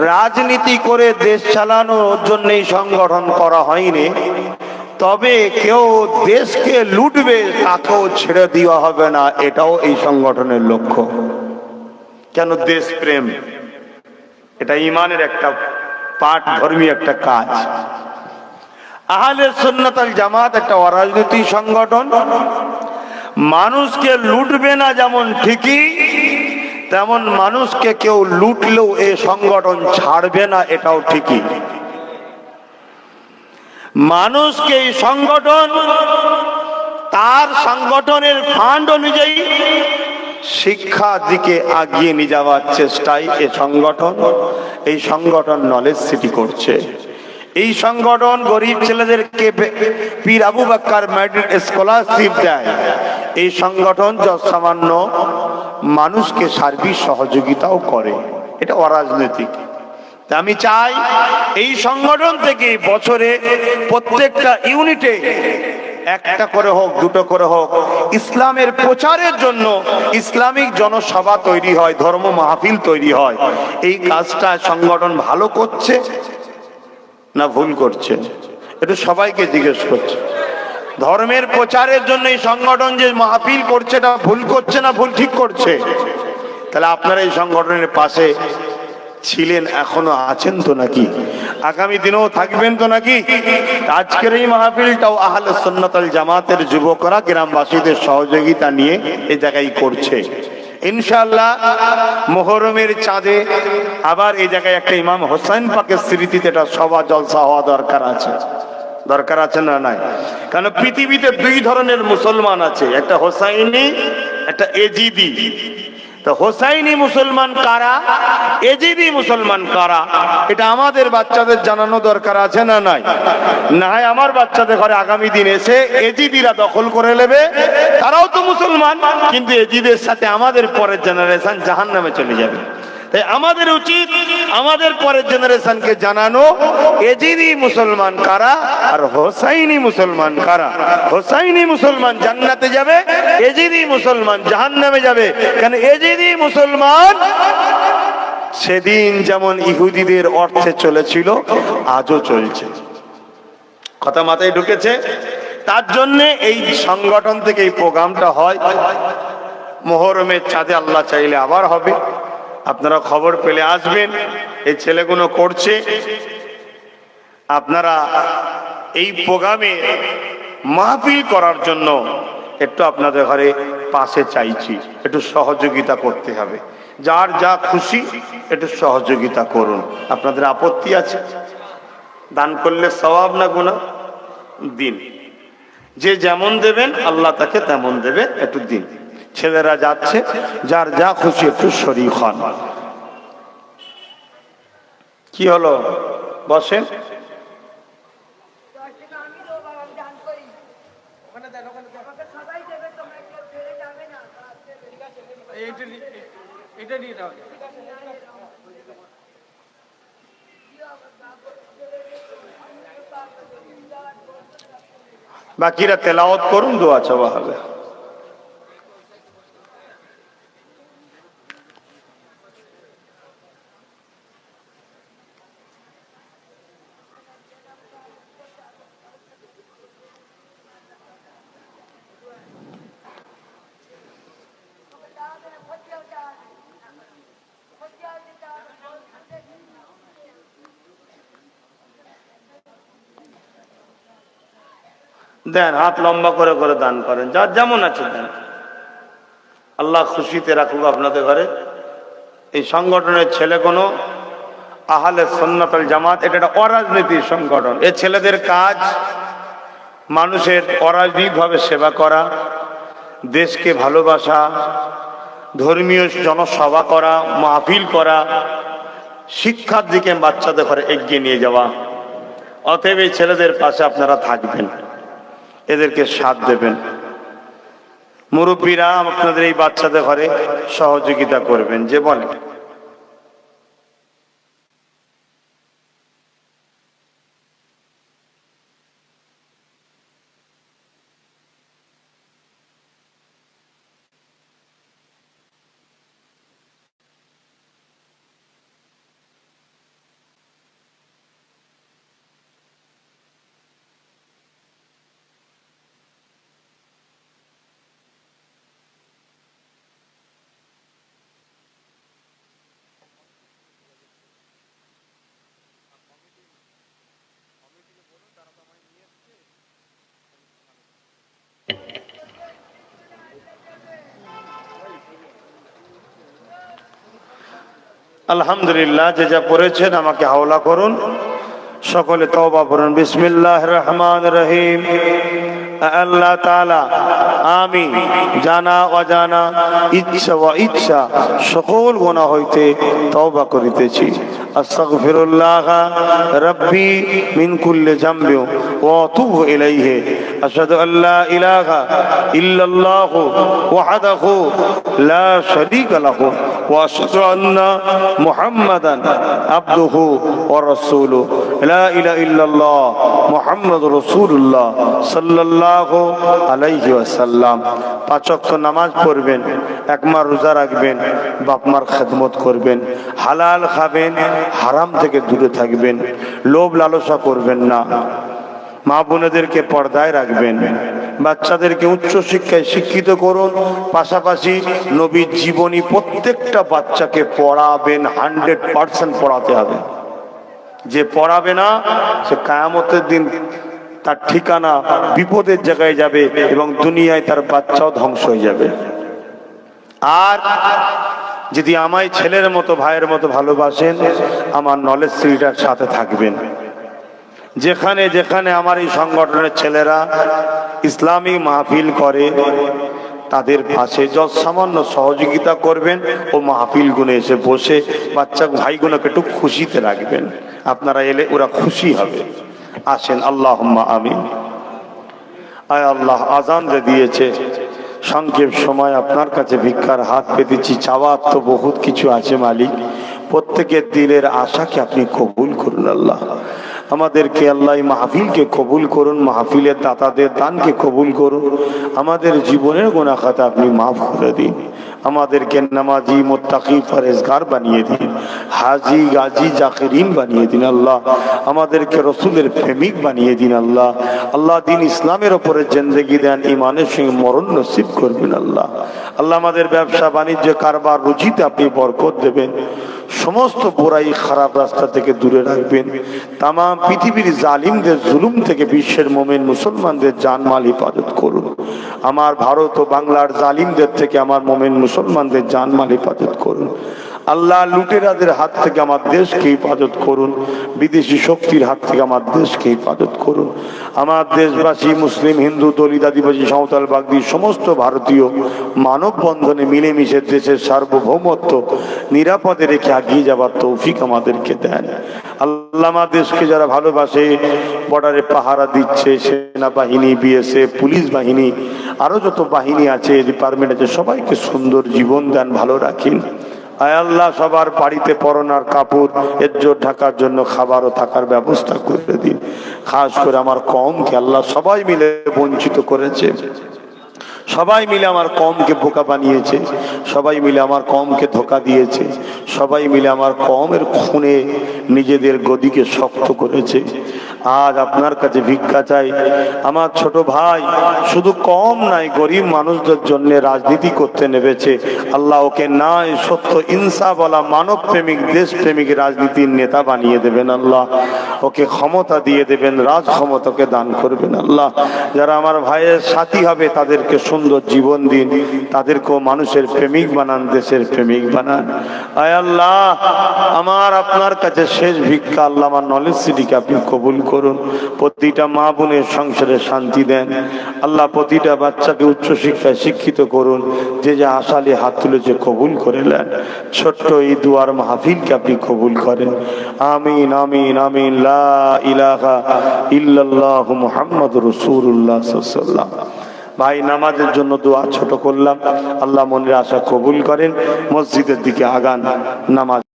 Speaker 1: রাজনীতি করে দেশ চালানোর জন্য এই সংগঠন করা হয়নি। তবে কেউ দেশকে লুটবে তাকেও ছেড়ে দেওয়া হবে না, এটাও এই সংগঠনের লক্ষ্য। কেন? দেশপ্রেম এটা ইমানের একটা পাঠ, ধর্মীয় একটা কাজ। আহলে সুন্নাত ওয়াল জামাত একটা অরাজনৈতিক সংগঠন। মানুষকে লুটবে না যেমন ঠিকই, তেমন মানুষকে কেউ লুটলেও এই সংগঠন ছাড়বে না, এটাও ঠিকই। মানুষকে এই সংগঠন তার সংগঠনের ফান্ড অনুযায়ী শিক্ষা দিকে আগিয়ে নিয়ে যাওয়ার চেষ্টায় এই সংগঠন নলেজ সিটি করছে। এই সংগঠন গরিব ছেলেদেরকে পীর আবু বকর মেরিট স্কলারশিপ দেয়। এই সংগঠন সামান্য মানুষকে সার্বিক সহযোগিতাও করে। এটা অরাজনৈতিক। আমি চাই এই সংগঠন থেকে বছরে প্রত্যেকটা ইউনিটে একটা করে হোক, দুটো করে হোক, ইসলামের প্রচারের জন্য ইসলামিক জনসভা তৈরি হয়, ধর্ম মাহফিল তৈরি হয়। এই কাজটা সংগঠন ভালো করছে না ভুল করছে? এটা সবাইকে জিজ্ঞেস করছে। ধর্মের প্রচারের জন্য এই সংগঠন যে মাহফিল করছে, এটা ভুল করছে না ভুল ঠিক করছে? তাহলে আপনারা এই সংগঠনের পাশে ছিলেন, এখনো আছেন তো নাকি? আগামী দিনেও থাকবেন তো নাকি? আজকের এই মাহফিলটাও আহলে সুন্নাত ওয়াল জামাতের যুবকরা গ্রামবাসীদের সহযোগিতা নিয়ে এই জায়গায় করছে। ইনশাআল্লাহ মুহররমের চাঁদে আবার এই জায়গায় একটা ইমাম হোসেন পাকের স্মৃতিতে একটা সভা জলসা হওয়া দরকার আছে। দরকার আছে না নাই? কারণ পৃথিবীতে দুই ধরনের মুসলমান আছে, একটা হোসাইনি, একটা এজিদি। তো হোসাইনি মুসলমান কারা, এজিদি মুসলমান কারা, এটা আমাদের বাচ্চাদের জানানো দরকার আছে না নাই? না হয় আমার বাচ্চাদের ঘরে আগামী দিন এসে এজিদিরা দখল করে নেবে, তারাও তো মুসলমান, কিন্তু এজিদের সাথে আমাদের পরের জেনারেশন জাহান্নামে চলে যাবে। তাই আমাদের উচিত আমাদের পরের জেনারেশনকে জানানো এজিদি মুসলমান কারা আর হোসাইনি মুসলমান কারা। হোসাইনি মুসলমান জান্নাতে যাবে, এজিদি মুসলমান জাহান্নামে যাবে। কেন? এজিদি মুসলমান সেদিন যেমন ইহুদিদের অর্থে চলেছিল, আজও চলছে। কথা মাথায় ঢুকেছে? তার জন্য এই সংগঠন থেকে এই প্রোগ্রামটা হয়। মুহররমের চাঁদে আল্লাহ চাইলে আবার হবে, আপনারা খবর পেলে আসবেন। এই ছেলেগুলো করছে, আপনারা এই প্রোগ্রামে মাহফিল করার জন্য একটু আপনাদের ঘরে পাশে চাইছি, একটু সহযোগিতা করতে হবে। যার যা খুশি একটু সহযোগিতা করুন। আপনাদের আপত্তি আছে? দান করলে সওয়াব না গুনাহ? দিন। যে যেমন দেবেন আল্লাহ তাকে তেমন দেবে, একটু দিন। ছেলেরা যাচ্ছে, যার যা খুশি একটু শরীক হন। কি হলো? বসেন। বাকিরা তেলাওয়াত করুন, দোয়া চাওয়া হবে। দেন, হাত লম্বা করে করে দান করেন, যার যেমন আছে দেন। আল্লাহ খুশিতে রাখুক আপনাদের ঘরে। এই সংগঠনের ছেলে কোনো আহলে সুন্নাত ওয়াল জামাত, এটা একটা অরাজনীতির সংগঠন। এই ছেলেদের কাজ মানুষের অরাজনৈতিকভাবে সেবা করা, দেশকে ভালোবাসা, ধর্মীয় জনসভা করা, মাহফিল করা, শিক্ষার দিকে বাচ্চাদের ঘরে এগিয়ে নিয়ে যাওয়া। অতএব এই ছেলেদের পাশে আপনারা থাকবেন, এদেরকে সাথ দেবেন। মুরব্বীরা আপনাদের এই বাচ্চাদের ঘরে সহযোগিতা করবেন। যে বলে আলহামদুলিল্লাহ, যে যা পড়েছেন আমাকে হাওলা করুন। সকলে তওবা করুন। বিসমিল্লাহির রহমানির রহিম। আল্লাহ তাআলা, আমি জানা অজানা, ইচ্ছা ও ইচ্ছা সকল গুনাহ হইতে তওবা করিতেছি। আস্তাগফিরুল্লাহ রাব্বি মিন কুল্লি যামবি ওয়া আতুবু ইলাইহি। আশহাদু আল্লা ইলাহা ইল্লাল্লাহু ওয়াহদাহু লা শারীকা লাহু ওয়া আশহাদু আন্না মুহাম্মাদান আবদুহু ওয়া রাসূলুহু। লা ইলাহা ইল্লাল্লাহ মুহাম্মাদুর রাসূলুল্লাহ সাল্লাল্লাহু আলাইহি ওয়াসাল্লাম। 5 ওয়াক্ত নামাজ পড়বেন, এক মাস রোজা রাখবেন, বাপ মার খেদমত করবেন, হালাল খাবেন, হারাম থেকে দূরে থাকবেন, লোভ লালসা করবেন না, মা বোনেদেরকে পর্দায় রাখবেন, বাচ্চাদেরকে উচ্চ শিক্ষায় শিক্ষিত করুন। পাশাপাশি নবীর জীবনী প্রত্যেকটা বাচ্চাকে পড়াবেন, 100% পড়াতে হবে। যে পড়াবে না সে কিয়ামতের দিন তার ঠিকানা বিপদের জায়গায় যাবে এবং দুনিয়ায় তার বাচ্চাও ধ্বংস হয়ে যাবে। আর যদি আমায় ছেলের মতো ভাইয়ের মতো ভালোবাসেন, আমার নলেজ সিটিটার সাথে থাকবেন। যেখানে যেখানে আমার এই সংগঠনের ছেলেরা ইসলামী মাহফিল করে, তাদের পাশে যত সামান্য সহযোগিতা করবেন ও মাহফিল গুনে এসে বসে বাচ্চা ভাইগুলোকে একটু খুশিতে রাখবেন। আপনারা এলে ওরা খুশি হবে। আসেন, আল্লাহুম্মা আমিন। আয় আল্লাহ, আজান যে দিয়েছে, সংক্ষেপ সময় আপনার কাছে ভিক্ষার হাত পেতেছি। চাওয়ার তো বহুত কিছু আছে মালিক, প্রত্যেকের দিলের আশাকে আপনি কবুল করুন। আল্লাহ আমাদেরকে, আল্লাহ মাহফিলকে কবুল করুন, মাহফিলের দাতাদের দানকে কবুল করুন। আমাদের জীবনের গুনাহ খাতা আপনি মাফ করে দিন। আমাদেরকে নামাজি, মুত্তাকি, পরেজগার বানিয়ে দিন। হাজি, গাজী, জাকিরিন বানিয়ে দিন। আল্লাহ আমাদেরকে রসুলের প্রেমিক বানিয়ে দিন। আল্লাহ আল্লাহ দিন ইসলামের ওপরে জিন্দেগি দেন, ইমানের সঙ্গে মরণ নসিব করবেন। আল্লাহ আল্লাহ আমাদের ব্যবসা বাণিজ্য, কারবার, রুজিতে আপনি বরকত দেবেন। সমস্ত বুরাই, খারাপ রাস্তা থেকে দূরে রাখবেন। তাম পৃথিবীর জালিমদের জুলুম থেকে বিশ্বের মোমেন মুসলমানদের জানমাল হেফাজত করুন। আমার ভারত ও বাংলার জালিমদের থেকে আমার মোমেন মুসলমানদের জানমাল হেফাজত করুন। আল্লাহ লুটেরাদের হাত থেকে আমার দেশকে হেফাজত করুন। বিদেশি শক্তির হাত থেকে আমার দেশকে হেফাজত করুন। আমার দেশবাসী, মুসলিম, হিন্দু, দলিত, আদিবাসী, সাঁওতাল, বাগদি সমস্ত ভারতীয় মানব বন্ধনে মিলেমিশে দেশের সার্বভৌমত্ব নিরাপদে রেখে এগিয়ে যাবার তৌফিক আমাদেরকে দেন। আল্লাহ আমার দেশকে যারা ভালোবাসে, বর্ডারে পাহারা দিচ্ছে, সেনাবাহিনী, বিএসএফ, পুলিশ বাহিনী, আরো যত বাহিনী আছে, ডিপার্টমেন্ট আছে, সবাইকে সুন্দর জীবন দেন, ভালো রাখেন। আয় আল্লাহ সবার বাড়িতে পরনার কাপড়, ইজ্জত ঢাকার জন্য খাবার ও থাকার ব্যবস্থা করে দিন। খাস করে আমার কওমকে আল্লাহ সবাই মিলে বঞ্চিত করেছে, সবাই মিলে আমার কওমকে বোকা বানিয়েছে, সবাই মিলে আমার কওমকে ধোঁকা দিয়েছে, সবাই মিলে আমার কওমের খুনে নিজেদের গদিকে শক্ত করেছে। আজ আপনার কাছে ভিক্ষা চাই। আমার ছোট ভাই শুধু কম নাই, গরিব মানুষদের জন্য রাজনীতি করতে নেমেছে। আল্লাহ ওকে ন্যায়, সত্য, ইনসাফওয়ালা, মানব প্রেমিক, দেশ প্রেমিক রাজনীতির নেতা বানিয়ে দেবেন। আল্লাহ ওকে ক্ষমতা দিয়ে দেবেন, রাজ ক্ষমতাকে দান করবেন। আল্লাহ যারা আমার ভাইয়ের সাথী হবে তাদেরকে সুন্দর জীবন দিন, তাদেরকেও মানুষের প্রেমিক বানান, দেশের প্রেমিক বানান। আয় আল্লাহ আমার আপনার কাছে শেষ ভিক্ষা, আল্লাহ আমার নলেজ সিটিকে আপনি কবুল করুন। প্রতিটা মা বোনের সংসারে শান্তি দেন। আল্লাহ প্রতিটা বাচ্চাকে উচ্চ শিক্ষায় শিক্ষিত করুন। যে যে আশালে হাত তুলেছে কবুল করে নেন। ছোট্ট এই দুয়ার মাহফিলকে আপনি কবুল করেন। আমিন আমিন আমিন। লা ইলাহা ইল্লাল্লাহ মুহাম্মাদুর রাসূলুল্লাহ সাল্লাল্লাহু আলাইহি ওয়াসাল্লাম। ভাই নামাজের জন্য দোয়া ছোট করলাম, আল্লাহ মনের আশা কবুল করেন। মসজিদের দিকে আগান, নামাজ